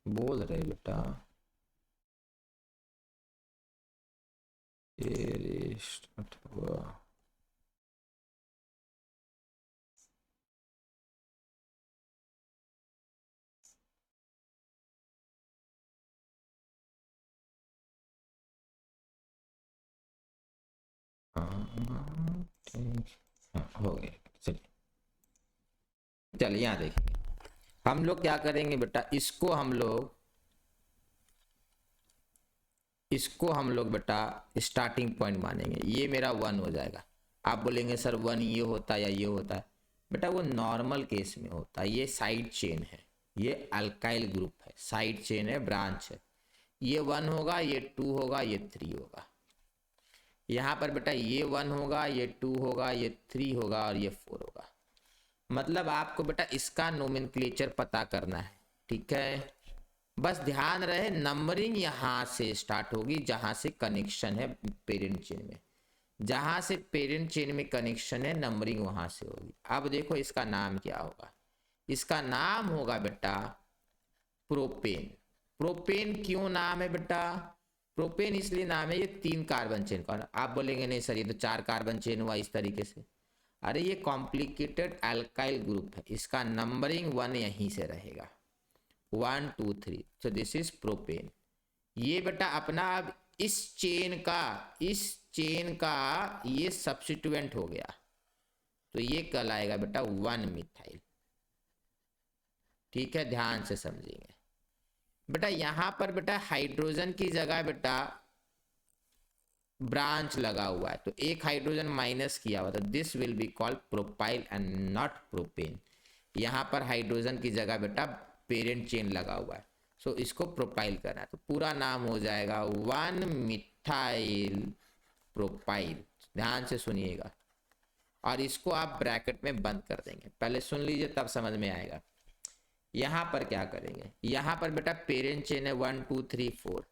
बोल रहे बेटा ये स्टार्ट हुआ, ठीक, हाँ हो गया। चलिए चलिए यहाँ देखिए, हम लोग क्या करेंगे बेटा, इसको हम लोग बेटा स्टार्टिंग पॉइंट मानेंगे। ये मेरा 1 हो जाएगा। आप बोलेंगे सर 1 ये होता है या ये होता है, बेटा वो नॉर्मल केस में होता है। ये साइड चेन है, ये अल्काइल ग्रुप है, साइड चेन है, ब्रांच है। ये 1 होगा, ये 2 होगा, ये 3 होगा। यहाँ पर बेटा ये 1 होगा, ये 2 होगा, ये 3 होगा और ये 4 होगा। मतलब आपको बेटा इसका नोमेनक्लेचर पता करना है, ठीक है। बस ध्यान रहे नंबरिंग यहां से स्टार्ट होगी जहां से कनेक्शन है पेरेंट चेन में, जहां से पेरेंट चेन में कनेक्शन है नंबरिंग वहां से होगी। अब देखो इसका नाम क्या होगा, इसका नाम होगा बेटा प्रोपेन। प्रोपेन क्यों नाम है बेटा, प्रोपेन इसलिए नाम है, ये 3 कार्बन चेन का। आप बोलेंगे नहीं सर ये तो 4 कार्बन चेन हुआ इस तरीके से। अरे ये कॉम्प्लिकेटेड अल्काइल ग्रुप है, इसका नंबरिंग 1 यहीं से रहेगा, 1 2 3। So this is propane. ये बेटा अपना अब इस चेन का ये सब्स्टिट्यूएंट हो गया, तो ये कहलाएगा बेटा 1 मिथाइल। ठीक है, ध्यान से समझिएगा बेटा। यहां पर बेटा हाइड्रोजन की जगह बेटा ब्रांच लगा हुआ है, तो एक हाइड्रोजन माइनस किया हुआ था, this will be called propyl and not propane. यहां पर हाइड्रोजन की जगह बेटा पेरेंट चेन लगा हुआ है, सो इसको प्रोपाइल करना है, तो पूरा नाम हो जाएगा 1 मिथाइल प्रोपाइल। ध्यान से सुनिएगा, और इसको आप ब्रैकेट में बंद कर देंगे। पहले सुन लीजिए तब समझ में आएगा। यहां पर क्या करेंगे, यहां पर बेटा पेरेंट चेन है 1 2 3 4।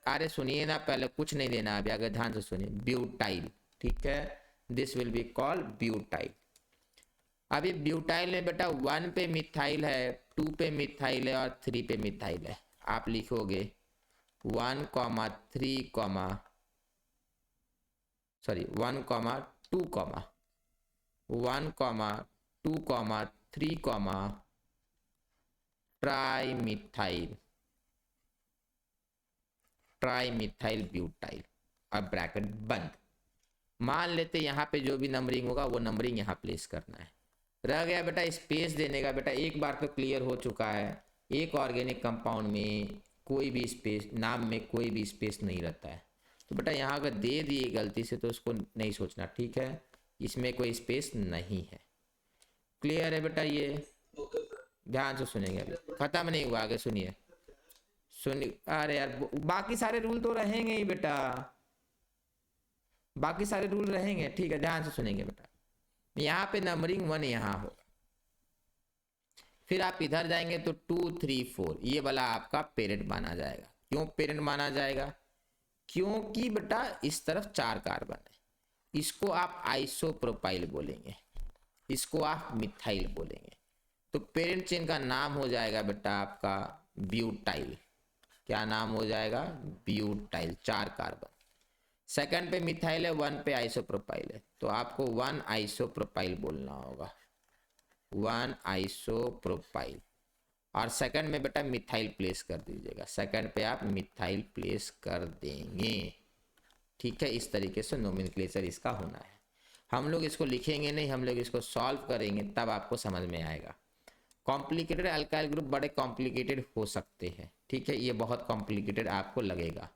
अरे सुनिए ना, पहले कुछ नहीं देना, अभी आगे ध्यान से सुनिए। ब्यूटाइल, ठीक है, this will be called butyl. अभी ब्यूटाइल में बेटा 1 पे मिथाइल है, 2 पे मिथाइल है और 3 पे मिथाइल है। आप लिखोगे 1 3 सॉरी 1 2 1 2 3 ट्राई मिथाइल ब्यूटाइल। अब ब्रैकेट बंद। मान लेते यहाँ पे जो भी नंबरिंग होगा वो नंबरिंग यहाँ प्लेस करना है। रह गया बेटा स्पेस देने का। बेटा एक बार तो क्लियर हो चुका है, एक ऑर्गेनिक कंपाउंड में कोई भी स्पेस, नाम में कोई भी स्पेस नहीं रहता है। तो बेटा यहाँ अगर दे दिए गलती से तो उसको नहीं सोचना, ठीक है, इसमें कोई स्पेस नहीं है। क्लियर है बेटा, ये ध्यान से सुनेंगे, अभी खत्म नहीं हुआ, आगे सुनिए। अरे यार बाकी सारे रूल तो रहेंगे ही बेटा, बाकी सारे रूल रहेंगे, ठीक है, ध्यान से सुनेंगे बेटा। यहाँ पे नंबरिंग 1 यहाँ होगा, फिर आप इधर जाएंगे तो 2 3 4 ये वाला आपका पेरेंट माना जाएगा। क्यों पेरेंट माना जाएगा, क्योंकि बेटा इस तरफ 4 कार्बन है, इसको आप आइसोप्रोपाइल बोलेंगे, इसको आप मिथाइल बोलेंगे, तो पेरेंट चेन का नाम हो जाएगा बेटा आपका ब्यूटाइल। क्या नाम हो जाएगा, ब्यूटाइल, 4 कार्बन। सेकंड पे मिथाइल है, 1 पे आइसोप्रोपाइल है, तो आपको 1 आइसोप्रोपाइल बोलना होगा, 1 आइसोप्रोपाइल। और सेकंड में बेटा मिथाइल प्लेस कर दीजिएगा, सेकंड पे आप मिथाइल प्लेस कर देंगे, ठीक है। इस तरीके से नोमेनक्लेचर इसका होना है। हम लोग इसको लिखेंगे नहीं, हम लोग इसको सॉल्व करेंगे, तब आपको समझ में आएगा। कॉम्प्लिकेटेड अल्काइल ग्रुप बड़े कॉम्प्लिकेटेड हो सकते हैं, ठीक है, ये बहुत कॉम्प्लिकेटेड आपको लगेगा,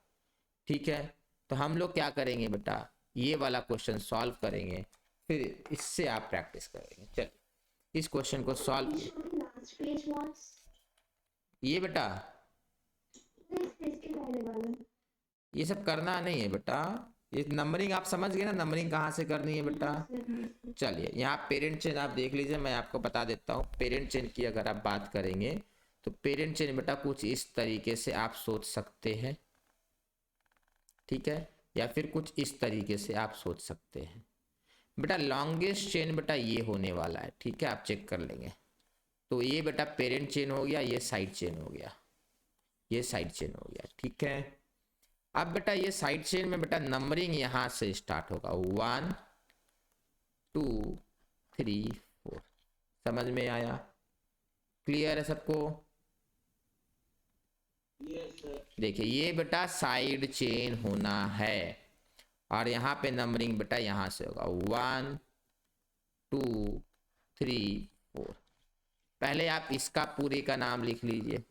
ठीक है। तो हम लोग क्या करेंगे बेटा, ये वाला क्वेश्चन सॉल्व करेंगे, फिर इससे आप प्रैक्टिस करेंगे। चलिए इस क्वेश्चन को सॉल्व, last page was ये बेटा इसके पहले वाला। ये सब करना नहीं है बेटा, ये नंबरिंग आप समझ गए ना, नंबरिंग कहाँ से करनी है बेटा। चलिए यहाँ पेरेंट चेन आप देख लीजिए, मैं आपको बता देता हूँ। पेरेंट चेन की अगर आप बात करेंगे तो पेरेंट चेन बेटा कुछ इस तरीके से आप सोच सकते हैं, ठीक है, या फिर कुछ इस तरीके से आप सोच सकते हैं। बेटा लॉन्गेस्ट चेन बेटा ये होने वाला है, ठीक है, आप चेक कर लेंगे। तो ये बेटा पेरेंट चेन हो गया, ये साइड चेन हो गया, ये साइड चेन हो गया, ठीक है। अब बेटा ये साइड चेन में बेटा नंबरिंग यहां से स्टार्ट होगा, 1 2 3 4। समझ में आया, क्लियर है सबको। देखिए ये बेटा साइड चेन होना है, और यहाँ पे नंबरिंग बेटा यहां से होगा 1 2 3 4। पहले आप इसका पूरे का नाम लिख लीजिए।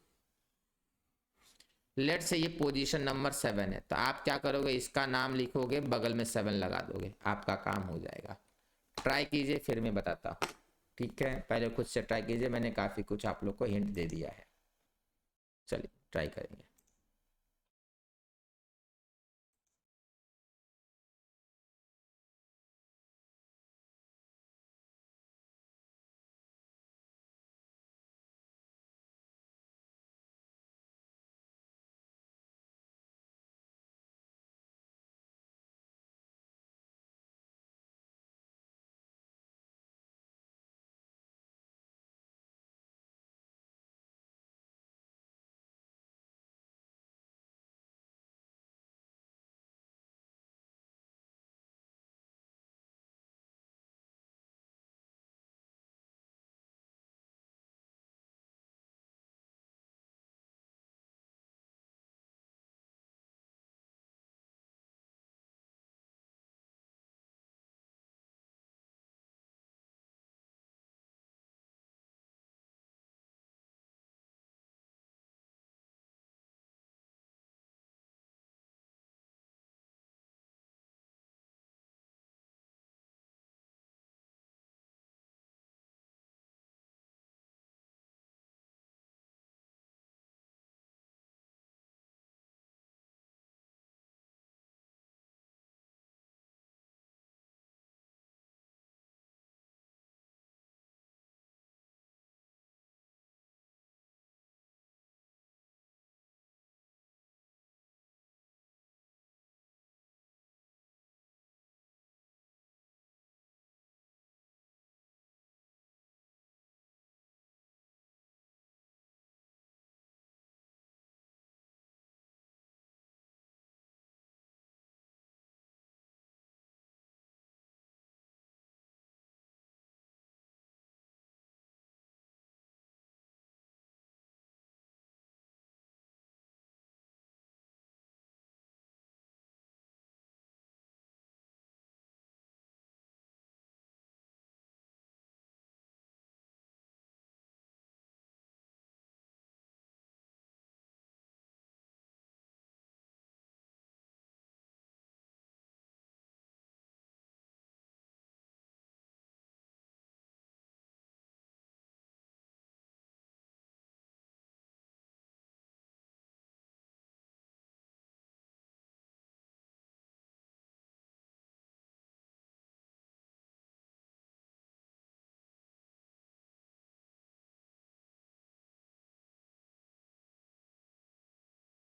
लेट से ये पोजीशन नंबर 7 है, तो आप क्या करोगे, इसका नाम लिखोगे, बगल में 7 लगा दोगे, आपका काम हो जाएगा। ट्राई कीजिए फिर मैं बताता हूँ, ठीक है। पहले खुद से ट्राई कीजिए, मैंने काफ़ी कुछ आप लोग को हिंट दे दिया है। चलिए ट्राई करेंगे।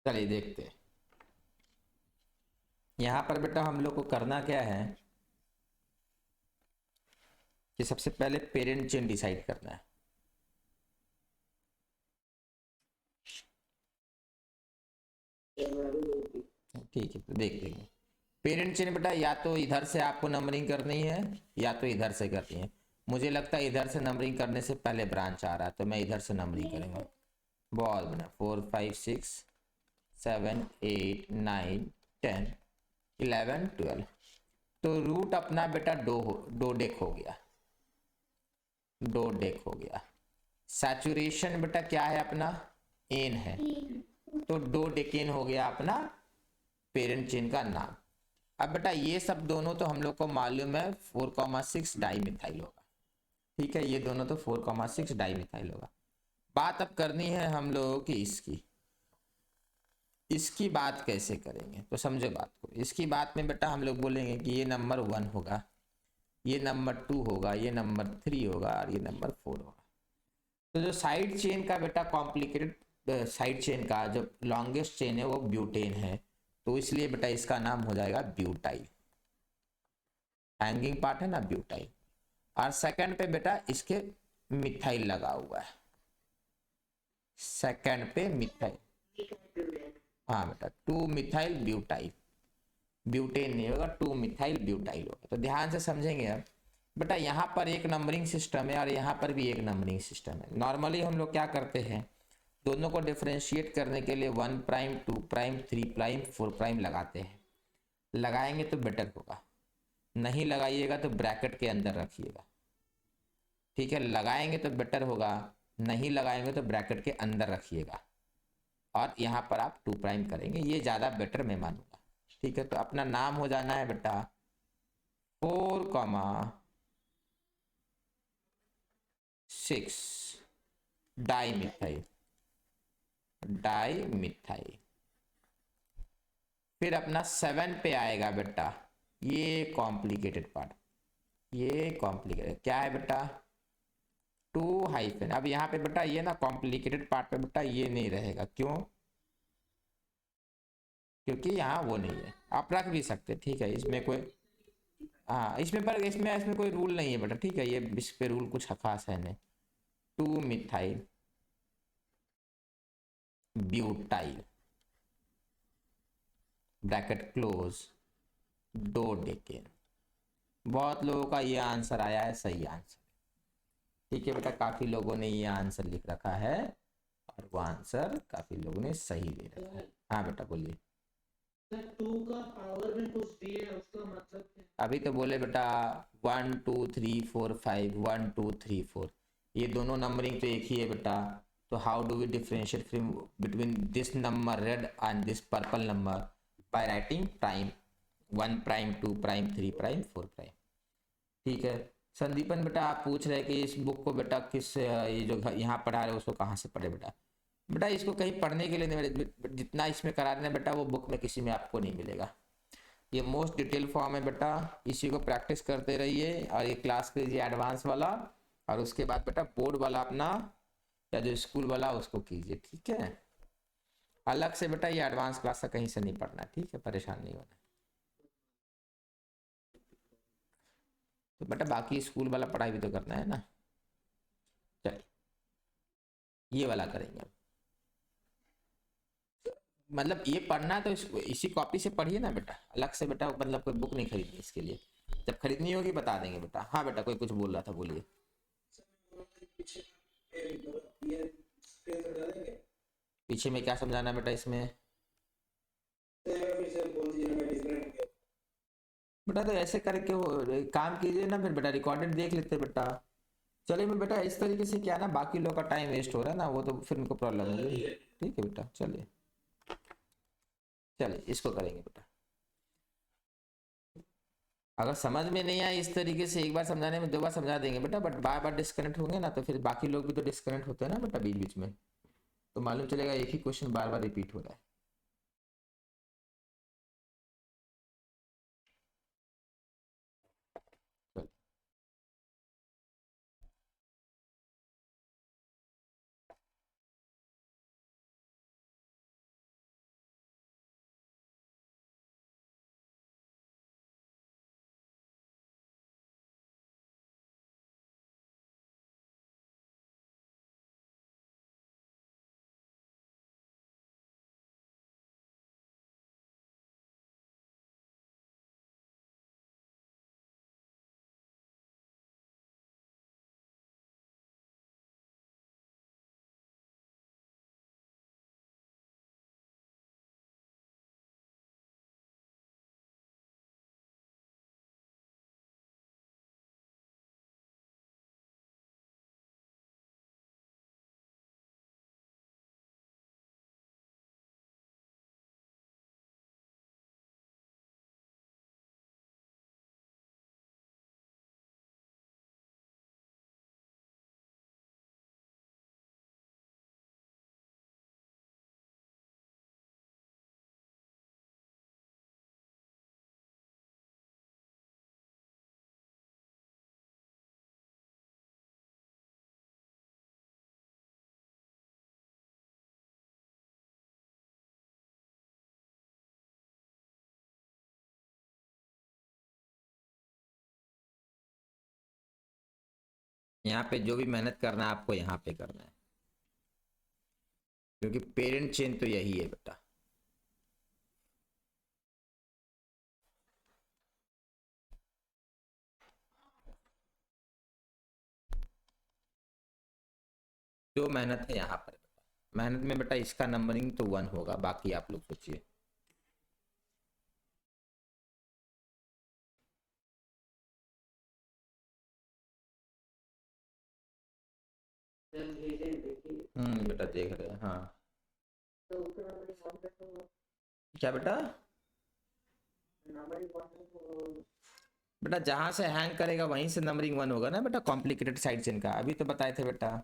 चलिए देखते हैं, यहाँ पर बेटा हम लोग को करना क्या है कि सबसे पहले पेरेंट चेन डिसाइड करना है। ठीक है, तो देख लेंगे। पेरेंट चेन बेटा या तो इधर से आपको नंबरिंग करनी है या तो इधर से करनी है। मुझे लगता है इधर से नंबरिंग करने से पहले ब्रांच आ रहा है, तो मैं इधर से नंबरिंग करूंगा। बहुत बना 4 5 6 7 8 9 10 11 12। तो रूट अपना बेटा डो डेक हो गया, डो डेक हो गया, सैचुरेशन बेटा क्या है अपना, एन है, तो डोडेकेन हो गया अपना पेरेंट चेन का नाम। अब बेटा ये सब दोनों तो हम लोग को मालूम है 4,6 डाइमिथाइल होगा, ठीक है, ये दोनों तो 4,6 डाइमिथाइल होगा। बात अब करनी है हम लोगों की इसकी बात कैसे करेंगे, तो समझो बात को। इसकी बात में बेटा हम लोग बोलेंगे कि ये नंबर 1 होगा, ये नंबर 2 होगा, ये नंबर 3 होगा और ये नंबर 4 होगा। तो जो साइड चेन का बेटा कॉम्प्लिकेटेड साइड चेन का जो लॉन्गेस्ट चेन है वो ब्यूटेन है, तो इसलिए बेटा इसका नाम हो जाएगा ब्यूटाइल। हैंगिंग पार्ट है ना ब्यूटाइल। और सेकंड पे बेटा इसके मिथाइल लगा हुआ है, सेकंड पे मिथाइल, हाँ बेटा 2 मिथाइल ब्यूटाइल, ब्यूटेन नहीं होगा 2 मिथाइल ब्यूटाइल होगा। तो ध्यान से समझेंगे अब बेटा, यहाँ पर एक नंबरिंग सिस्टम है और यहाँ पर भी एक नंबरिंग सिस्टम है। नॉर्मली हम लोग क्या करते हैं, दोनों को डिफरेंशिएट करने के लिए 1 प्राइम 2 प्राइम 3 प्राइम 4 प्राइम लगाते हैं। लगाएंगे तो बेटर होगा, नहीं लगाइएगा तो ब्रैकेट के अंदर रखिएगा, ठीक है। लगाएंगे तो बेटर होगा, नहीं लगाएंगे तो ब्रैकेट के अंदर रखिएगा और यहाँ पर आप 2 प्राइम करेंगे, ये ज़्यादा बेटर मैं मानूंगा, ठीक है। तो अपना नाम हो जाना है बेटा 4,6 डाइमिथाइल, डाइमिथाइल। फिर अपना 7 पे आएगा बेटा ये कॉम्प्लिकेटेड पार्ट, ये कॉम्प्लिकेटेड क्या है बेटा 2 हाइफन। अब यहाँ पे बेटा ये ना कॉम्प्लिकेटेड पार्ट पे बेटा ये नहीं रहेगा, क्यों, क्योंकि यहाँ वो नहीं है, आप रख भी सकते, ठीक है, इसमें कोई, हाँ इसमें पर इसमें कोई रूल नहीं है बेटा, ठीक है, ये इस पे रूल कुछ खास है नहीं। 2 methyl butyl bracket close dodecane. बहुत लोगों का ये आंसर आया है, सही आंसर, ठीक है बेटा, काफी लोगों ने ये आंसर लिख रखा है और वो आंसर काफी लोगों ने सही दे रखा है। हाँ बेटा बोलिए। 2 का पावर में कुछ दिए उसका मतलब क्या? अभी तो बोले बेटा 1 2 3 4 5 1 2 3 4, ये दोनों नंबरिंग तो एक ही है बेटा, तो how do we differentiate between this number red and this purple number, by writing prime 1 prime 2 prime 3 prime 4 prime, ठीक है। संदीपन बेटा आप पूछ रहे कि इस बुक को बेटा किस ये जो यहाँ पढ़ा रहे उसको कहाँ से पढ़े बेटा, बेटा इसको कहीं पढ़ने के लिए नहीं, जितना इसमें करा रहे हैं बेटा वो बुक में किसी में आपको नहीं मिलेगा, ये मोस्ट डिटेल फॉर्म है बेटा, इसी को प्रैक्टिस करते रहिए और ये क्लास कीजिए एडवांस वाला, और उसके बाद बेटा बोर्ड वाला अपना या जो स्कूल वाला उसको कीजिए, ठीक है। अलग से बेटा ये एडवांस क्लास का कहीं से नहीं पढ़ना, ठीक है, परेशान नहीं होना। तो बेटा बाकी स्कूल वाला पढ़ाई भी तो करना है ना, चलिए ये वाला करेंगे अब। मतलब ये पढ़ना है तो इसी कॉपी से पढ़िए ना बेटा, अलग से बेटा मतलब कोई बुक नहीं खरीदनी इसके लिए, जब खरीदनी होगी बता देंगे बेटा। हाँ बेटा कोई कुछ बोल रहा था, बोलिए। पीछे में क्या समझाना बेटा इसमें, बेटा तो ऐसे करके वो काम कीजिए ना, फिर बेटा रिकॉर्डेड देख लेते बेटा। चलिए मैं बेटा इस तरीके से क्या ना, बाकी लोग का टाइम वेस्ट हो रहा है ना, वो तो फिर उनको प्रॉब्लम होगी, ठीक है बेटा। चलिए चलिए इसको करेंगे बेटा। अगर समझ में नहीं आए इस तरीके से एक बार समझाने में 2 बार समझा देंगे बेटा, बट बार बार डिस्कनेक्ट होंगे ना तो फिर बाकी लोग भी तो डिस्कनेक्ट होते हैं ना बेटा बीच बीच में, तो मालूम चलेगा एक ही क्वेश्चन बार बार रिपीट हो रहा है। यहाँ पे जो भी मेहनत करना है आपको यहाँ पे करना है, क्योंकि पेरेंट चेन तो यही है बेटा। जो मेहनत है यहाँ पर बेटा, मेहनत में बेटा इसका नंबरिंग तो 1 होगा, बाकी आप लोग सोचिए। बेटा देख रहे हैं। हाँ क्या बेटा? बेटा जहां से हैंग करेगा वहीं से नंबरिंग 1 होगा ना बेटा, कॉम्प्लिकेटेड साइड चेन का। अभी तो बताए थे बेटा,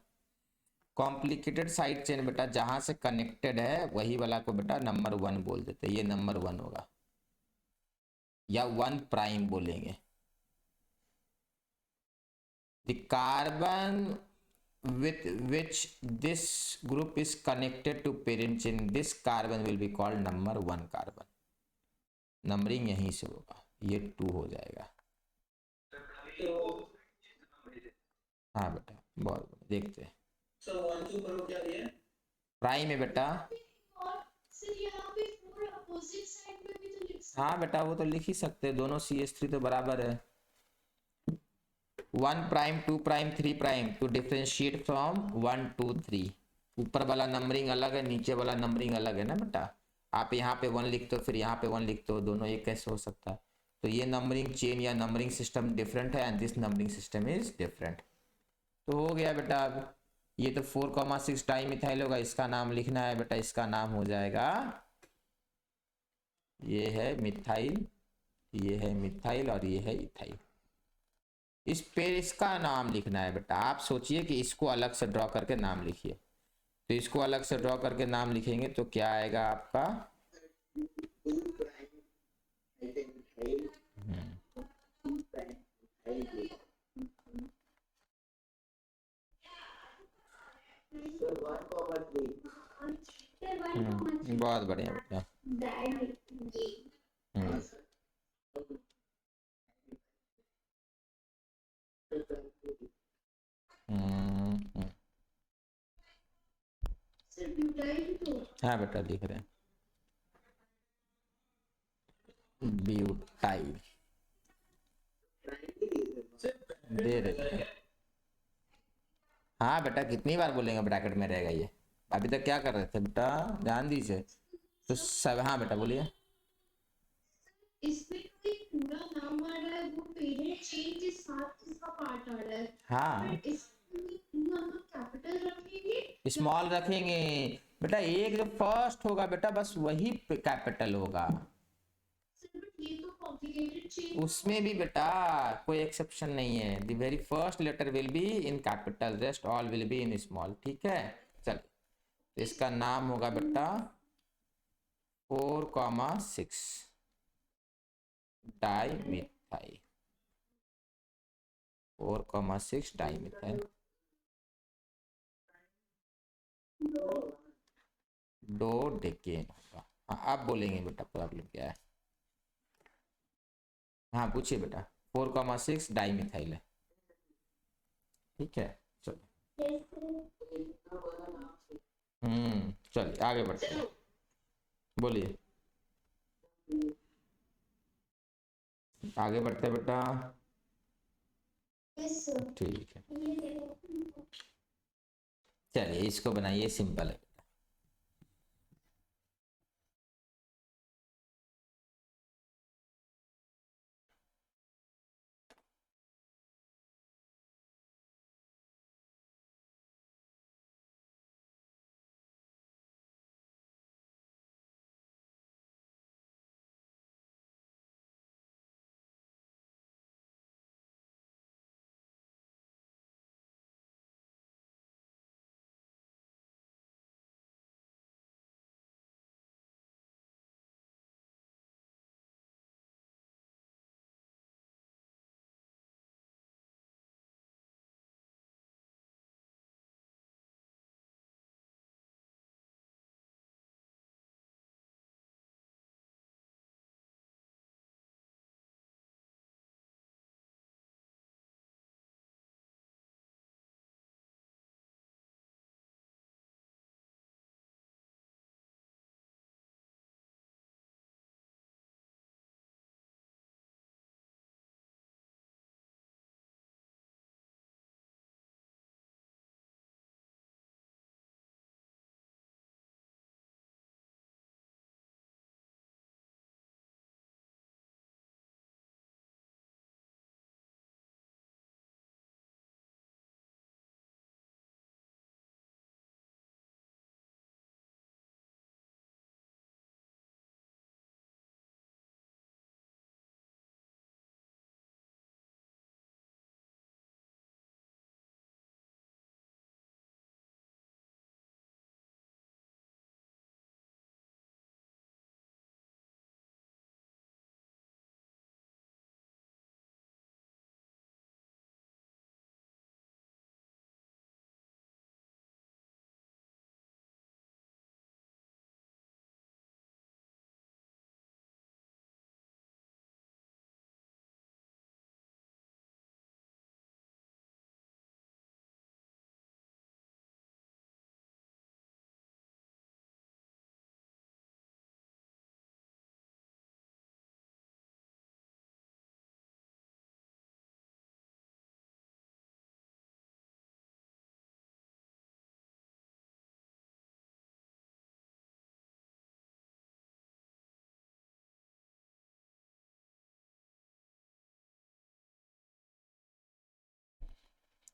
कॉम्प्लिकेटेड साइड चेन बेटा जहां से कनेक्टेड है वही वाला को बेटा नंबर 1 बोल देते, ये नंबर 1 होगा, या 1 प्राइम बोलेंगे। The carbon with which this group is connected to parent chain, this carbon will be called number 1 carbon। Numbering यहीं से होगा, ये 2 हो जाएगा। हाँ बेटा बहुत देखते हैं। प्राइम है बेटा। हाँ बेटा वो तो लिख ही सकते हैं, दोनों CH3 तो बराबर है। 1 prime 2 prime 3 prime to differentiate from 1 2 3। ऊपर वाला नंबरिंग अलग है, नीचे वाला नंबरिंग अलग है ना बेटा। आप यहाँ पे 1 लिखते हो फिर यहाँ पे 1 लिखते हो, दोनों एक कैसे हो सकता है? तो ये नंबरिंग चेन या नंबरिंग सिस्टम डिफरेंट है, and this numbering system is different. तो हो गया बेटा। अब ये तो 4,6 डाई मिथाइल होगा, इसका नाम लिखना है बेटा, इसका नाम हो जाएगा, ये है मिथाइल, ये है मिथाइल और ये है इथाइल। इस पे इसका नाम लिखना है बेटा। आप सोचिए कि इसको अलग से ड्रॉ करके नाम लिखिए, तो इसको अलग से ड्रॉ करके नाम लिखेंगे तो क्या आएगा आपका? बहुत बढ़िया बेटा। हाँ बेटा लिख रहे हैं ब्यूटाइल दे रहे। हाँ बेटा कितनी बार बोलेंगे ब्रैकेट में रहेगा ये। अभी तक क्या कर रहे थे बेटा, ध्यान दीजिए। तो सब, हाँ बेटा बोलिए। इसमें कोई पूरा नाम आ रहा है, वो पेरेंट चेन के साथ इसका पार्ट आ रहा है। हाँ कैपिटल रखेंगे, स्मॉल रखेंगे बेटा, एक जो फर्स्ट होगा बेटा बस वही कैपिटल होगा, ये तो कॉम्प्लिकेटेड चेन उसमें भी बेटा कोई एक्सेप्शन नहीं है। The very first letter will be in capital, rest all will be in small. ठीक है चल, तो इसका नाम होगा बेटा 4,6 डाइमिथाइल, 4,6 डाइमिथाइल डोडेकेन होगा। हाँ आप बोलेंगे बेटा प्रॉब्लम क्या है। हाँ पूछिए बेटा। 4,6 डाइमिथाइल है, ठीक है चलो। चलिए आगे बढ़ते हैं, बोलिए आगे बढ़ते हैं बेटा। ठीक है चलिए इसको बनाइए, सिंपल है।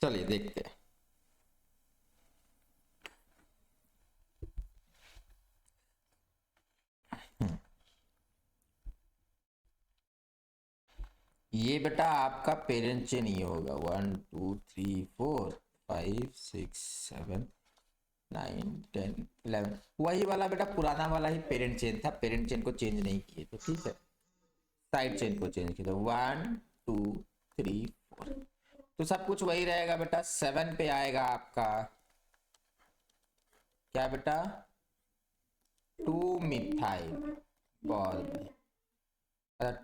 चलिए देखते हैं। ये बेटा आपका पेरेंट चेन ये होगा 1 2 3 4 5 6 7 9 10 11, वही वाला बेटा पुराना वाला ही पेरेंट चेन था, पेरेंट चेन को चेंज नहीं किए तो ठीक है, साइड चेन को चेंज किया तो 1 2 3 4, तो सब कुछ वही रहेगा बेटा। 7 पे आएगा आपका क्या बेटा 2 मिथाइल बॉल में,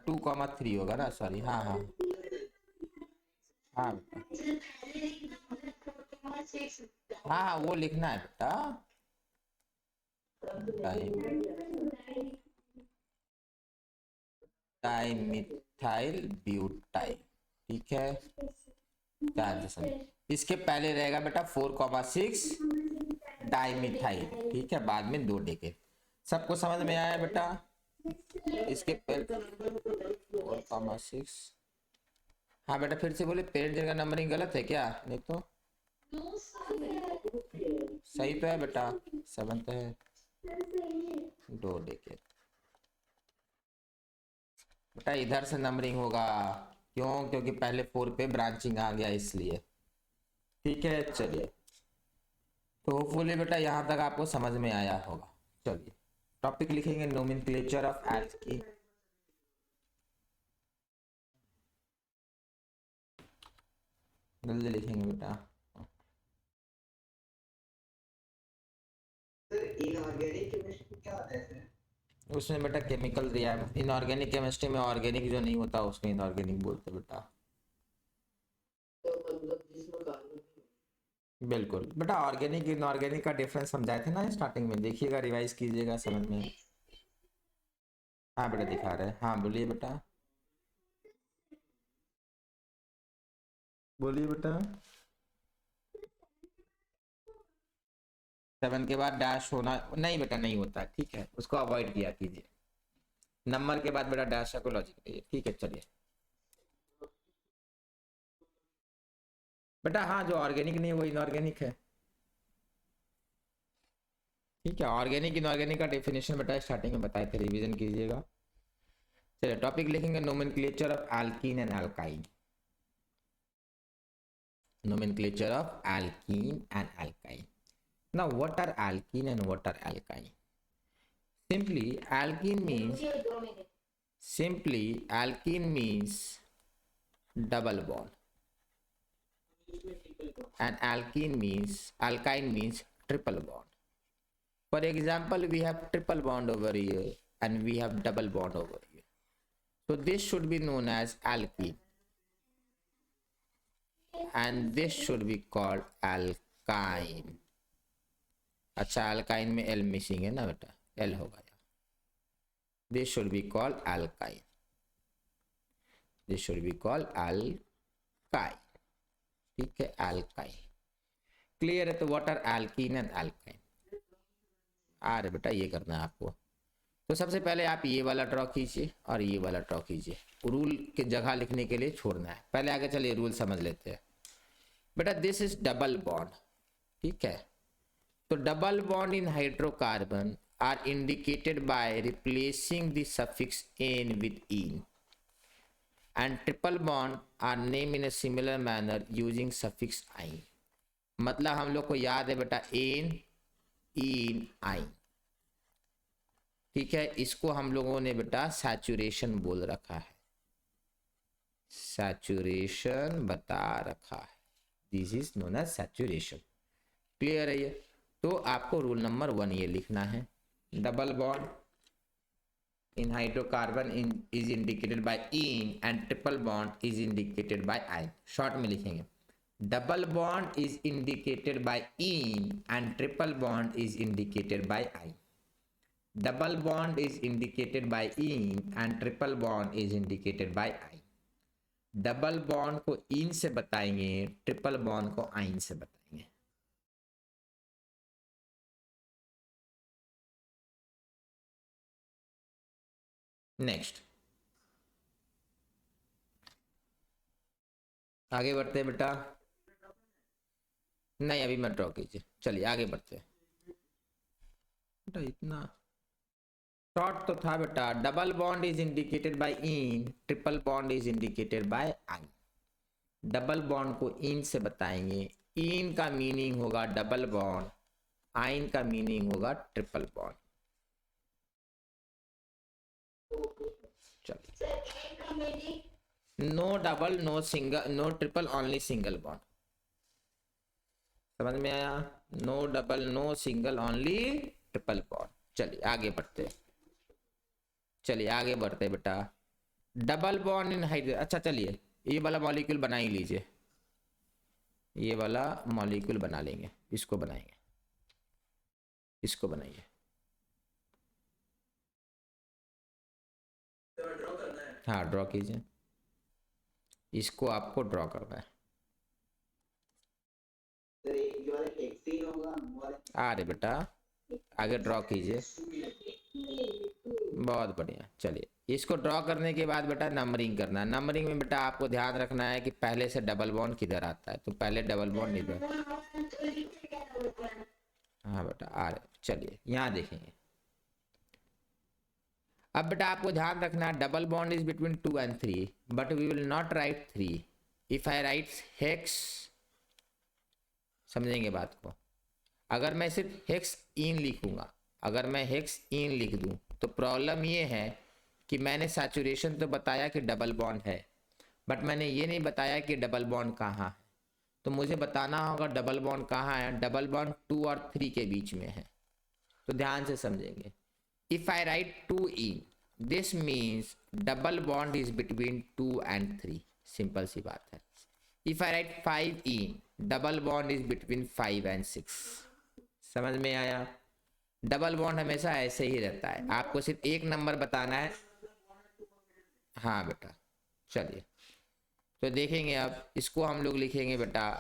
2,3 होगा ना, सॉरी हाँ हाँ हाँ बेटा हाँ वो लिखना है बेटा, डाइमिथाइल ब्यूटाइल, ठीक है। ट्रांजिशन इसके पहले रहेगा बेटा 4,6 डाइमिथाइल, ठीक है, बाद में 2 डेके। सबको समझ में आया बेटा? इसके पहले 4,6, हाँ बेटा फिर से बोले, पेरेंट चेन का नंबरिंग गलत है क्या? नहीं तो सही तो है बेटा, 7 तो है, 2 डेके बेटा, इधर से नंबरिंग होगा, क्यों? क्योंकि पहले 4 पे ब्रांचिंग आ गया इसलिए, ठीक है। चलिए तो होपफुली बेटा यहाँ तक आपको समझ में आया होगा। चलिए टॉपिक लिखेंगे नोमेनक्लेचर ऑफ एल्कीन। जल्दी लिखेंगे बेटा। इनऑर्गेनिक केमिस्ट्री क्या होता है सर? उसमें बेटा केमिकल दिया है, इनऑर्गेनिक केमिस्ट्री में ऑर्गेनिक जो नहीं होता उसको इनऑर्गेनिक बोलते बेटा। तो मतलब जिसमें कार्बन, बिल्कुल बेटा, ऑर्गेनिक इनऑर्गेनिक का डिफरेंस समझाए थे ना स्टार्टिंग में, देखिएगा रिवाइज कीजिएगा समझ में। हाँ बेटा दिखा रहे हैं, हाँ बोलिए बेटा, बोलिए बेटा। 7 के बाद डैश होना नहीं बेटा, नहीं होता, ठीक है, उसको अवॉइड किया कीजिए। नंबर के बाद बेटा डैश को लॉजिक करिए, ठीक है। चलिए बेटा, हाँ जो ऑर्गेनिक नहीं वो इनऑर्गेनिक है, ठीक है। ऑर्गेनिक इनऑर्गेनिक का डेफिनेशन बेटा स्टार्टिंग में बताए थे, रिवीजन कीजिएगा। चलिए टॉपिक लिखेंगे nomenclature of alkene and alkyne. Nomenclature of alkene and alkyne. Now what are alkene and what are alkyne? Simply alkene means double bond, and alkyne means triple bond. For example, we have triple bond over here and we have double bond over here, so this should be known as alkene and this should be called alkyne. अच्छा alkyne में L missing है ना बेटा, L होगा यहाँ, this should be called alkyne, this should be called alkyne, ठीक है, alkyne। Clear है? तो what are alkene and alkyne? अरे बेटा ये करना है आपको, तो सबसे पहले आप ये वाला ड्रॉ कीजिए और ये वाला ड्रॉ कीजिए, रूल की जगह लिखने के लिए छोड़ना है। पहले आगे चलिए रूल समझ लेते हैं बेटा। दिस इज डबल बॉन्ड, ठीक है, तो double bond in hydrocarbon are indicated by replacing the suffix ane with ine, and triple bond are name in a similar manner using suffix yne. मतलब हम लोग को याद है बेटा एन इन आइन, ठीक है, इसको हम लोगों ने बेटा सैचुरेशन बोल रखा है, सैचुरेशन बता रखा है, this is known as saturation. Clear है ये? तो आपको रूल नंबर 1 ये लिखना है, double bond in hydrocarbon is indicated by ene and triple bond is indicated by yne. Short में लिखेंगे, double bond is indicated by ene and triple bond is indicated by yne. Double bond is indicated by ene and triple bond is indicated by yne. Double bond को ene से बताएंगे, triple bond को आइन से बताएंगे। Next आगे बढ़ते हैं बेटा। नहीं अभी मत ड्रॉ कीजिए, चलिए आगे बढ़ते हैं बेटा। इतना शॉर्ट तो था बेटा। Double bond is indicated by in, triple bond is indicated by yne. Double bond को इन से बताएंगे, इन का मीनिंग होगा डबल बॉन्ड, आइन का मीनिंग होगा ट्रिपल बॉन्ड। चलिए, सर एक का meaning no double no single no triple only single bond, समझ में आया? No double no single only triple bond. चलिए आगे बढ़ते हैं, चलिए आगे बढ़ते हैं बेटा। डबल बॉन्ड इन हाइड्रोजन, अच्छा चलिए ये वाला मॉलिक्यूल बना ही लीजिए, ये वाला मॉलिक्यूल बना लेंगे, इसको बनाएंगे, इसको बनाइए। हाँ ड्रॉ कीजिए, इसको आपको ड्रॉ करना है। सर एक जो वाला हेक्सेन होगा वो अरे बेटा आगे ड्रॉ कीजिए, बहुत बढ़िया। चलिए इसको ड्रॉ करने के बाद बेटा नंबरिंग करना है। नंबरिंग में बेटा आपको ध्यान रखना है कि पहले से डबल बॉन्ड किधर आता है, तो पहले डबल बॉन्ड इधर। हाँ बेटा आ रहे, चलिए यहाँ देखेंगे। अब बेटा आपको ध्यान रखना है double bond is between 2 and 3, but we will not write 3 if I write hex. समझेंगे बात को? अगर मैं सिर्फ हेक्स इन लिखूंगा, अगर मैं हेक्स इन लिख दूं तो प्रॉब्लम ये है कि मैंने सैचुरेशन तो बताया कि डबल बॉन्ड है, बट मैंने ये नहीं बताया कि डबल बॉन्ड कहाँ है। तो मुझे बताना होगा डबल बॉन्ड कहाँ है। डबल बॉन्ड 2 और 3 के बीच में है, तो ध्यान से समझेंगे। If I write 2 in, this means double bond is between 2 and 3, simple सी बात है। If I write 5 in, double bond is between 5 and 6। समझ में आया? डबल बॉन्ड हमेशा ऐसे ही रहता है, आपको सिर्फ एक नंबर बताना है। हाँ बेटा चलिए तो देखेंगे, अब इसको हम लोग लिखेंगे बेटा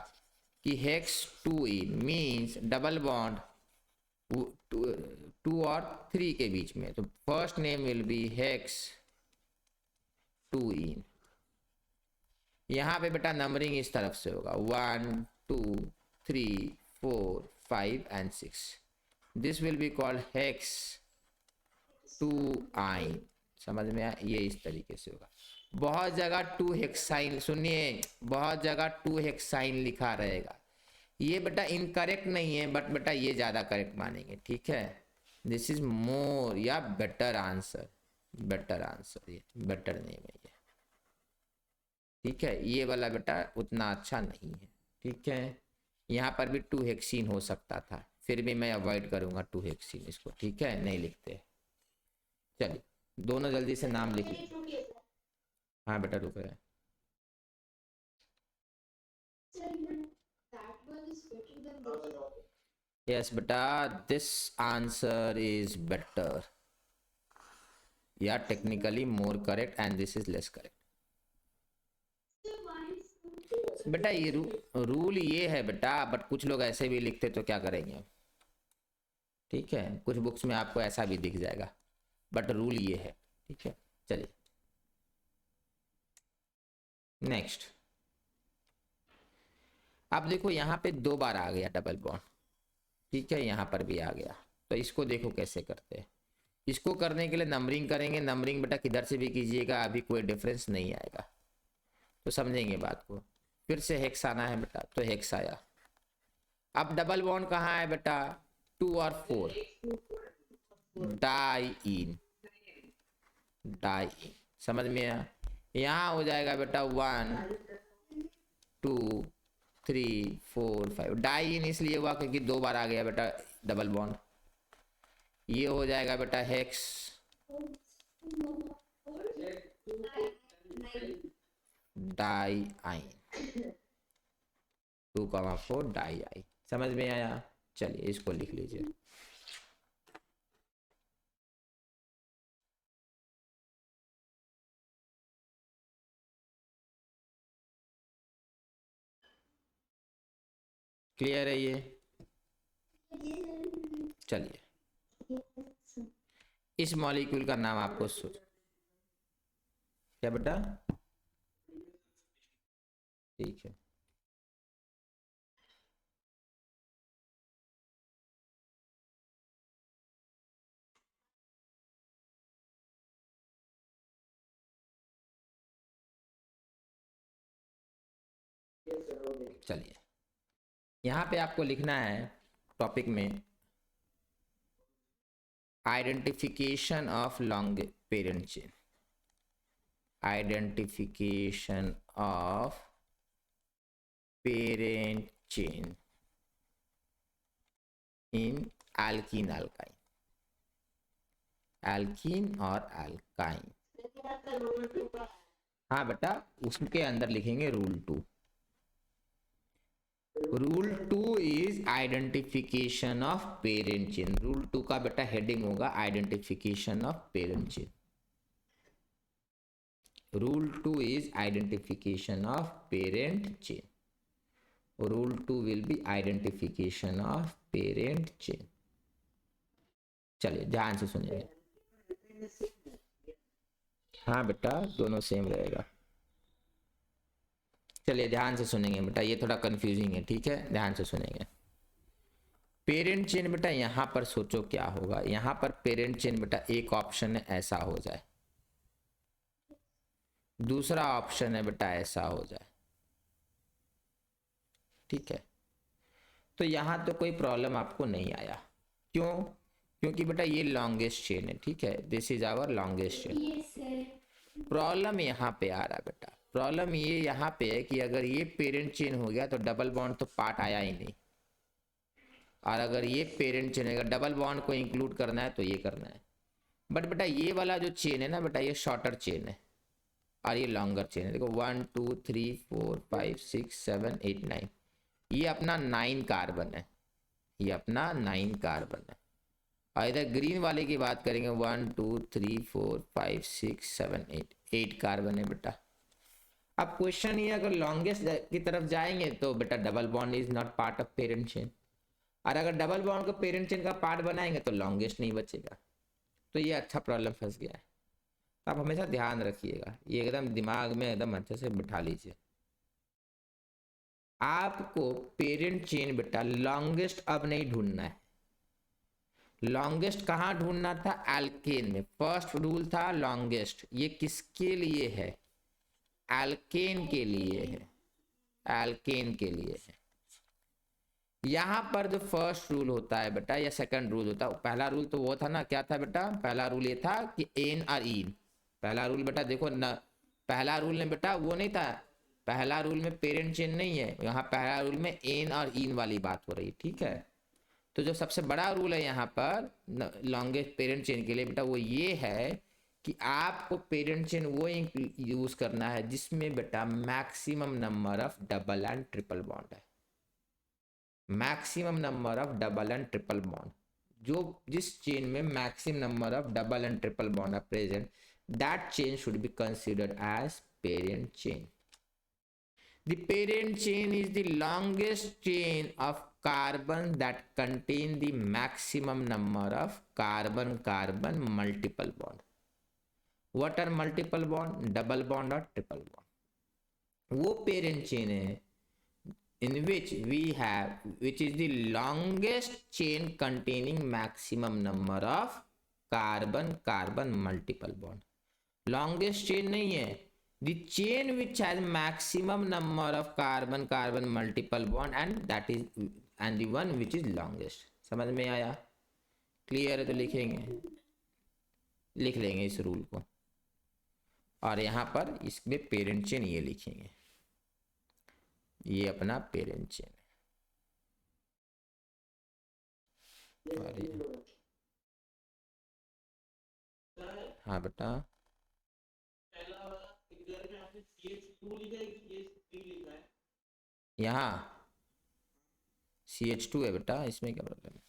कि hex 2 in means double bond 2 और 3 के बीच में, तो first name will be hex 2 in। यहाँ पे बेटा नंबरिंग इस तरफ से होगा 1 2 3 4 5 and 6। This will be called hex 2 आइन। समझ में आया? ये इस तरीके से होगा। बहुत जगह 2 हेक्साइन, सुनिए बहुत जगह 2 हेक्साइन लिखा रहेगा, ये बेटा इनकरेक्ट नहीं है, बट बेटा ये ज़्यादा करेक्ट मानेंगे, ठीक है? दिस इज मोर या बेटर आंसर, बेटर आंसर, ये बेटर नहीं है ये, ठीक है? ये वाला बेटा उतना अच्छा नहीं है, ठीक है? यहाँ पर भी 2 हेक्सीन हो सकता था, फिर भी मैं अवॉइड करूँगा 2 हेक्सीन इसको, ठीक है? नहीं लिखते। चलिए दोनों जल्दी से नाम लिख लीजिए। हाँ बेटा रुक रहे हैं। यस बेटा दिस आंसर इज बेटर या technically more correct and this is less correct. बेटा ये रूल ये है बेटा, बट कुछ लोग ऐसे भी लिखते तो क्या करेंगे, ठीक है? कुछ बुक्स में आपको ऐसा भी दिख जाएगा, बट रूल ये है, ठीक है? चलिए नेक्स्ट। अब देखो यहाँ पे 2 बार आ गया डबल बॉन्ड, ठीक है? यहाँ पर भी आ गया, तो इसको देखो कैसे करते हैं। इसको करने के लिए नंबरिंग करेंगे। नंबरिंग बेटा किधर से भी कीजिएगा अभी कोई डिफरेंस नहीं आएगा, तो समझेंगे बात को। फिर से हेक्स आना है बेटा, तो हेक्स आया। अब डबल बॉन्ड कहाँ है बेटा? 2 और 4, डाई इन, डाई इन। समझ में आया? यहाँ हो जाएगा बेटा 1 2 3 4 5। डाई इन इसलिए हुआ क्योंकि 2 बार आ गया बेटा डबल बॉन्ड। ये हो जाएगा बेटा हेक्स डाई आइन, 2,4 डाई आई। समझ में आया? चलिए इसको लिख लीजिए। क्लियर है ये? चलिए इस मॉलिक्यूल का नाम आपको सोच, क्या बेटा? ठीक है चलिए यहाँ पे आपको लिखना है टॉपिक में identification of long parent chain, identification of parent chain in alkene alkyne, alkene और अल्काइन। हाँ बेटा, उसके अंदर लिखेंगे rule 2। Rule 2 is identification of parent chain. Rule 2 का बेटा हेडिंग होगा identification of parent chain. Rule 2 is identification of parent chain. Rule 2 will be identification of parent chain. चलिए ध्यान से सुनिए। हाँ बेटा, दोनों सेम रहेगा। चलिए ध्यान से सुनेंगे बेटा, ये थोड़ा कंफ्यूजिंग है, ठीक है, ध्यान से सुनेंगे। पेरेंट चेन बेटा यहाँ पर सोचो क्या होगा। यहाँ पर पेरेंट चेन बेटा एक ऑप्शन है ऐसा हो जाए, दूसरा ऑप्शन है बेटा ऐसा हो जाए, ठीक है। तो यहां तो कोई प्रॉब्लम आपको नहीं आया, क्यों? क्योंकि बेटा ये लॉन्गेस्ट चेन है, ठीक है, this is our longest chain. Problem यहाँ पे आ रहा है बेटा, प्रॉब्लम ये यहाँ पे है कि अगर ये पेरेंट चेन हो गया तो डबल बॉन्ड तो पार्ट आया ही नहीं, और अगर ये पेरेंट चेन है, डबल बॉन्ड को इंक्लूड करना है तो ये करना है। बट बेटा ये वाला जो चेन है ना बेटा, ये शॉर्टर चेन है और ये लॉन्गर चेन है। देखो 1 2 3 4 5 6 7 8 9, ये अपना 9 कार्बन है, ये अपना 9 कार्बन है। और इधर ग्रीन वाले की बात करेंगे 1 2 3 4 5 6 7 8 कार्बन है बेटा। अब क्वेश्चन ये, अगर लॉन्गेस्ट की तरफ जाएंगे तो बेटा double bond is not part of parent chain, और अगर डबल बॉन्ड को पेरेंट चेन का पार्ट बनाएंगे तो लॉन्गेस्ट नहीं बचेगा। तो ये अच्छा प्रॉब्लम फंस गया है। तो आप हमेशा ध्यान रखिएगा, ये एकदम दिमाग में एकदम अच्छे से बिठा लीजिए। आपको पेरेंट चेन बेटा लॉन्गेस्ट अब नहीं ढूंढना है। लॉन्गेस्ट कहाँ ढूंढना था? एल्केन में। फर्स्ट रूल था लॉन्गेस्ट, ये किसके लिए है? एल्केन के लिए है, एल्केन के लिए है। यहां पर जो फर्स्ट रूल होता है बेटा या सेकंड रूल होता है, पहला रूल तो वो था ना, क्या था बेटा? पहला रूल ये था कि एन और इन। पहला रूल बेटा देखो ना, पहला रूल ने बेटा वो नहीं था, पहला रूल में पेरेंट चेन नहीं है, यहाँ पहला रूल में एन और इन वाली बात हो रही है, ठीक है। तो जो सबसे बड़ा रूल है यहाँ पर लॉन्गेस्ट पेरेंट चेन के लिए बेटा वो ये है कि आपको पेरेंट चेन वो यूज करना है जिसमें बेटा maximum number of double and triple bond है। Maximum number of double and triple bond, जो जिस चेन में maximum number of double and triple bond are present, that chain should be considered as parent chain. The parent chain is the longest chain of carbon that contain the maximum number of carbon-carbon multiple bond. What are multiple bond? Double bond or triple bond. वो parent chain है in which we have, which is the longest chain containing maximum number of carbon-carbon multiple bond. Longest chain नहीं है, the chain which has maximum number of carbon-carbon multiple bond and that is and the one which is longest. समझ में आया? Clear है तो लिखेंगे, लिख लेंगे इस रूल को, और यहाँ पर इसमें पेरेंट चेन ये लिखेंगे, ये अपना पेरेंट चेन है। और ये हाँ बेटा, यहाँ CH2 है बेटा, इसमें क्या प्रॉब्लम है?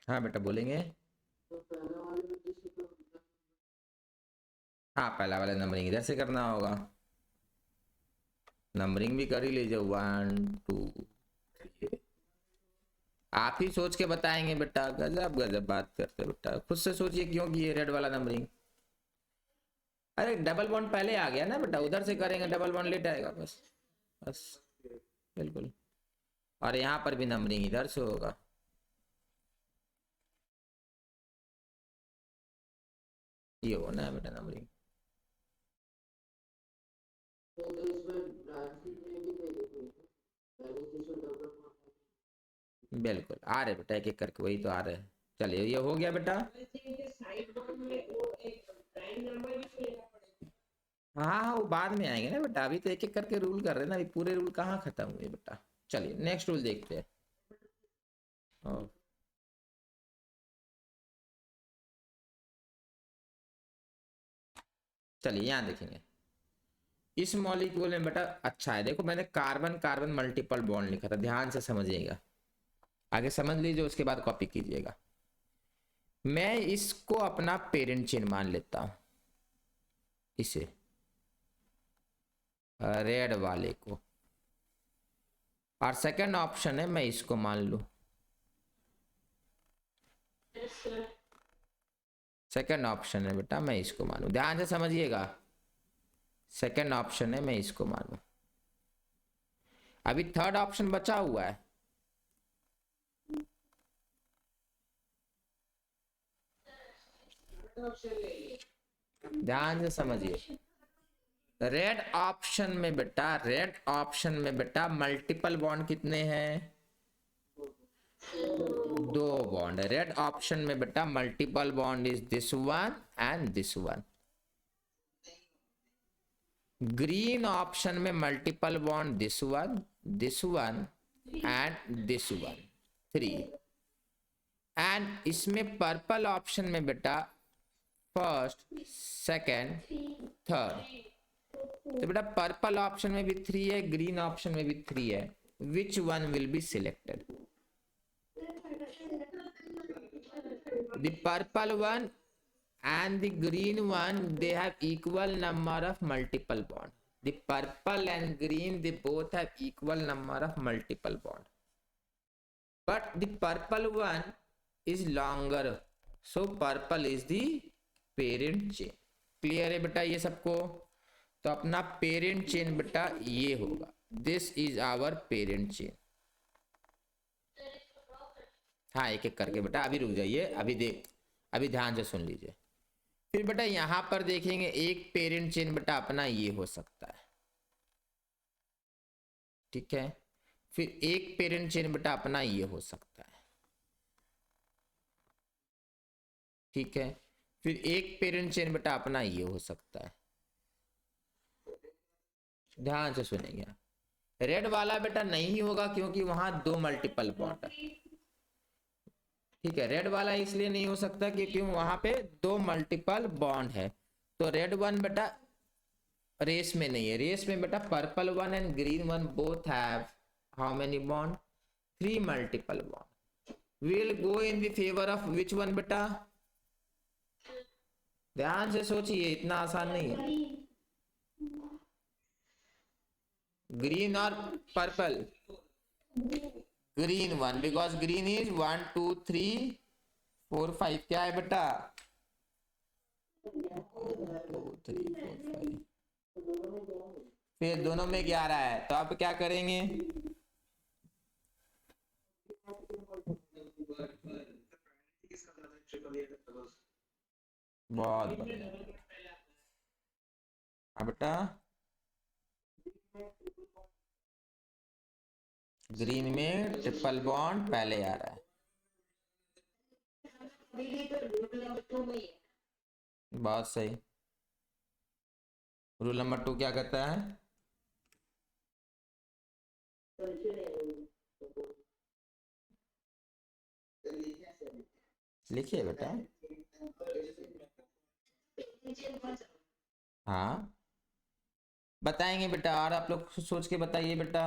हाँ बेटा बोलेंगे। हाँ पहला वाला नंबरिंग इधर से करना होगा, नंबरिंग भी कर ही लीजिए 1 2 3 आप ही सोच के बताएंगे बेटा, गजब गजब बात करते बेटा, खुद से सोचिए क्यों कि ये रेड वाला नंबरिंग। अरे डबल बॉन्ड पहले आ गया ना बेटा, उधर से करेंगे डबल बॉन्ड लेट आएगा बस बस, बिल्कुल। और यहाँ पर भी नंबरिंग इधर से होगा। ये होना है बेटा नंबरिंग, बिल्कुल आ रहे बेटा, एक एक करके वही तो आ रहे हैं। चलिए ये हो गया बेटा। हाँ हाँ वो बाद में आएंगे ना बेटा, अभी तो एक एक करके रूल कर रहे हैं ना, अभी पूरे रूल कहाँ खत्म हुए बेटा। चलिए नेक्स्ट रूल देखते हैं। और चलिए यहाँ देखेंगे इस मॉलिक्यूल में बेटा, अच्छा है देखो मैंने कार्बन कार्बन मल्टीपल बॉन्ड लिखा था, ध्यान से समझिएगा, आगे समझ लीजिए उसके बाद कॉपी कीजिएगा। मैं इसको अपना पेरेंट चेन मान लेता हूं, इसे रेड वाले को, और सेकंड ऑप्शन है मैं इसको मान लूं, सेकंड ऑप्शन है बेटा मैं इसको मानूं, ध्यान से समझिएगा, सेकंड ऑप्शन है मैं इसको मानूं। अभी थर्ड ऑप्शन बचा हुआ है, ध्यान से समझिए। रेड ऑप्शन में बेटा, रेड ऑप्शन में बेटा मल्टीपल बॉन्ड कितने हैं, 2 बॉन्ड। रेड ऑप्शन में बेटा multiple bond is this one and this one. Green option में multiple bond this one and this one, 3। And इसमें पर्पल ऑप्शन में बेटा फर्स्ट सेकंड थर्ड, तो बेटा पर्पल ऑप्शन में भी 3 है, ग्रीन ऑप्शन में भी 3 है, which one will be selected? The purple one and the green one, they have equal number of multiple bond. The purple and green, they both have equal number of multiple bond. But the purple one is longer, so purple is the parent chain. Clear है बेटा ये सबको? तो अपना parent chain बेटा ये होगा. This is our parent chain. हाँ एक एक करके बेटा, अभी रुक जाइए, अभी ध्यान से सुन लीजिए। फिर बेटा यहां पर देखेंगे एक पेरेंट चेन बेटा अपना ये हो सकता है, ठीक है। फिर एक पेरेंट चेन बेटा अपना ये हो सकता है, ठीक है। फिर एक पेरेंट चेन बेटा अपना ये हो सकता है, ध्यान से सुनेंगे। रेड वाला बेटा नहीं होगा क्योंकि वहां 2 मल्टीपल बॉन्ड है, ठीक है। रेड वाला इसलिए नहीं हो सकता क्योंकि वहां पे 2 मल्टीपल बॉन्ड है, तो रेड वन बेटा रेस में नहीं है। रेस में बेटा purple one and green one both have how many bond, 3 multiple bond. Will go in the favour of which one बेटा, ध्यान से सोचिए, इतना आसान नहीं है। ग्रीन और purple, green one, because green is 1 2 3 4 5, क्या है बेटा 2 3 4 5, फिर दोनों में 11 है, तो आप क्या करेंगे, बहुत बढ़िया बेटा। ग्रीन में ट्रिपल बॉन्ड पहले आ रहा है, बहुत सही। रूल नंबर 2 क्या कहता है, लिखिए बेटा, हाँ बताएंगे बेटा, और आप लोग सोच के बताइए बेटा।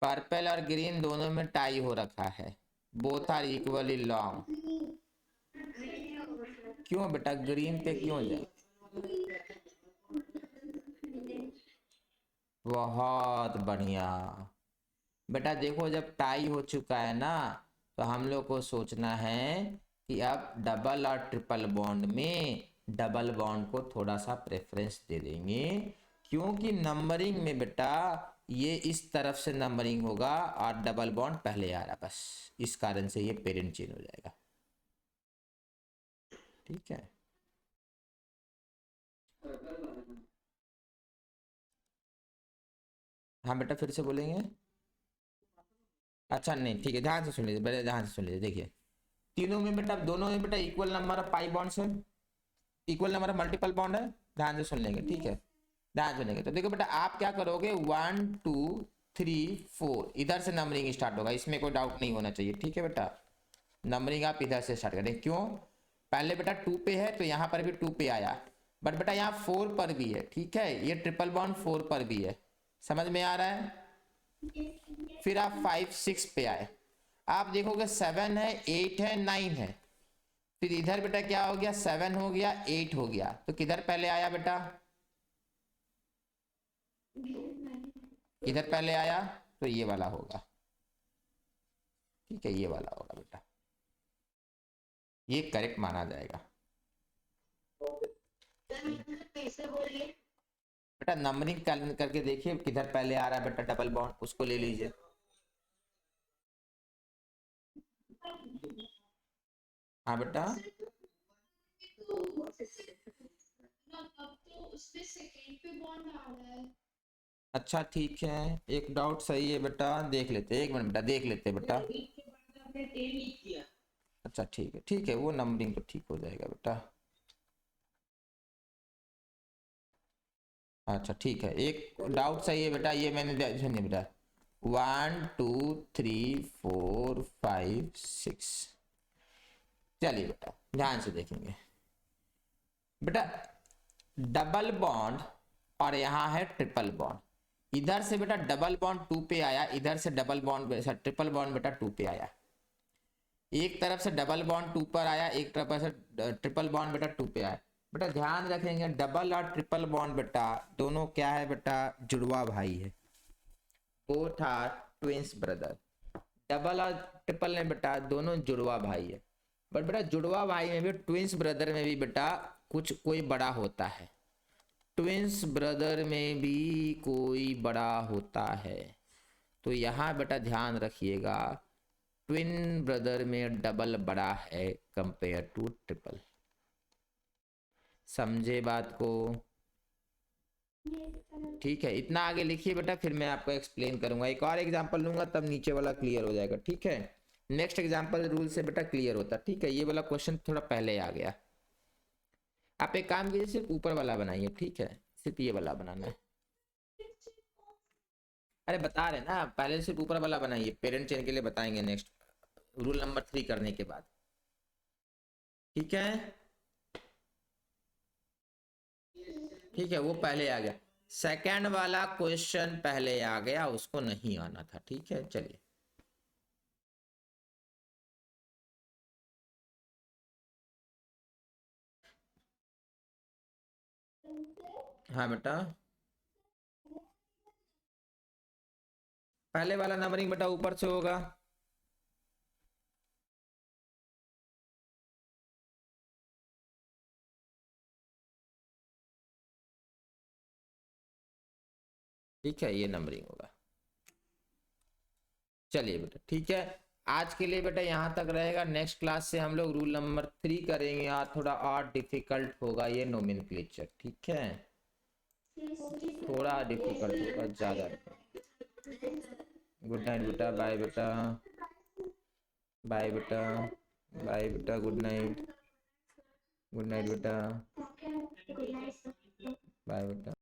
पर्पल और ग्रीन दोनों में टाई हो रखा है, बोथ आर इक्वली लॉन्ग, क्यों बेटा ग्रीन पे क्यों जाए, बहुत बढ़िया, बेटा देखो जब टाई हो चुका है ना तो हम लोग को सोचना है कि अब डबल और ट्रिपल बॉन्ड में डबल बॉन्ड को थोड़ा सा प्रेफरेंस दे देंगे, क्योंकि नंबरिंग में बेटा ये इस तरफ से नंबरिंग होगा और डबल बॉन्ड पहले आ रहा, बस इस कारण से ये पेरेंट चेंज हो जाएगा। ठीक है, हाँ बेटा फिर से बोलेंगे। अच्छा नहीं ठीक है, ध्यान से सुन लीजिए, पहले ध्यान से सुन लीजिए। देखिए तीनों में बेटा, दोनों में बेटा equal number of pi bonds है, equal number of multiple bond है। ध्यान से सुन लेंगे, ठीक है, ध्यान सुनेंगे। तो देखो बेटा आप क्या करोगे, 1 2 3 4 इधर से नंबरिंग स्टार्ट होगा, इसमें कोई डाउट नहीं होना चाहिए। ठीक है बेटा, नंबरिंग आप इधर से स्टार्ट करें। क्यों, पहले बेटा 2 पे है तो यहाँ पर भी 2 पे आया, बट बेटा यहाँ 4 पर भी है। ठीक है, ये ट्रिपल बॉन्ड 4 पर भी है, समझ में आ रहा है। फिर आप 5 6 पे आए, आप देखोगे 7 है 8 है 9 है। फिर इधर बेटा क्या हो गया, 7 हो गया 8 हो गया, तो किधर पहले आया बेटा, इधर पहले आया, तो ये वाला होगा। ठीक है, ये वाला होगा बेटा, ये करेक्ट माना जाएगा। बेटा नंबरिंग करके देखिए किधर पहले आ रहा है बेटा डबल बॉन्ड, उसको ले लीजिए। हाँ बेटा, अच्छा ठीक है, एक डाउट सही है बेटा, देख लेते, एक मिनट बेटा देख लेते बेटा। अच्छा ठीक है, वो नंबरिंग तो ठीक हो जाएगा बेटा। अच्छा ठीक है, एक डाउट सही है बेटा, ये मैंने सुनिए बेटा, 1 2 3 4 5 6। चलिए बेटा ध्यान से देखेंगे बेटा, डबल बॉन्ड और यहाँ है ट्रिपल बॉन्ड। इधर से बेटा डबल बॉन्ड 2 पे आया, इधर से डबल बॉन्ड ट्रिपल बॉन्ड बेटा 2 पे आया। एक तरफ से डबल बॉन्ड 2 पर आया, एक तरफ से ट्रिपल बॉन्ड बेटा 2 पे आया। बेटा ध्यान रखेंगे डबल और ट्रिपल बॉन्ड बेटा दोनों क्या है बेटा, जुड़वा भाई है, both are twins brother. Double और ट्रिपल में बेटा दोनों जुड़वा भाई है, बट बेटा जुड़वा भाई में भी, ट्विंस ब्रदर में भी बेटा कुछ कोई बड़ा होता है, ट्विंस ब्रदर में भी कोई बड़ा होता है। तो यहाँ बेटा ध्यान रखिएगा, ट्विन ब्रदर में डबल बड़ा है कंपेयर टू ट्रिपल। समझे बात को, ठीक है। इतना आगे लिखिए बेटा, फिर मैं आपको एक्सप्लेन करूंगा, एक और एग्जांपल लूंगा तब नीचे वाला क्लियर हो जाएगा। ठीक है, नेक्स्ट एग्जांपल रूल से बेटा क्लियर होता। ठीक है, ये वाला क्वेश्चन थोड़ा पहले आ गया। आप एक काम कीजिए, सिर्फ ऊपर वाला बनाइए। ठीक है, सिर्फ ये वाला बनाना है। अरे बता रहे ना, पहले सिर्फ ऊपर वाला बनाइए, पेरेंट चेन के लिए बताएंगे नेक्स्ट रूल नंबर 3 करने के बाद। ठीक है, ठीक है, वो पहले आ गया। सेकंड वाला क्वेश्चन पहले आ गया, उसको नहीं आना था। ठीक है, चलिए हाँ बेटा, पहले वाला नंबरिंग बेटा ऊपर से होगा। ठीक है, ये नंबरिंग होगा। चलिए बेटा ठीक है, आज के लिए बेटा यहाँ तक रहेगा। नेक्स्ट क्लास से हम लोग रूल नंबर 3 करेंगे, और थोड़ा और डिफिकल्ट होगा ये नोमेनक्लेचर। ठीक है, थोड़ा डिफिकल्ट होगा, ज्यादा। गुड नाइट बेटा, बाय बेटा, बाय बेटा, बाय बेटा, गुड नाइट, गुड नाइट बेटा, बाय बेटा।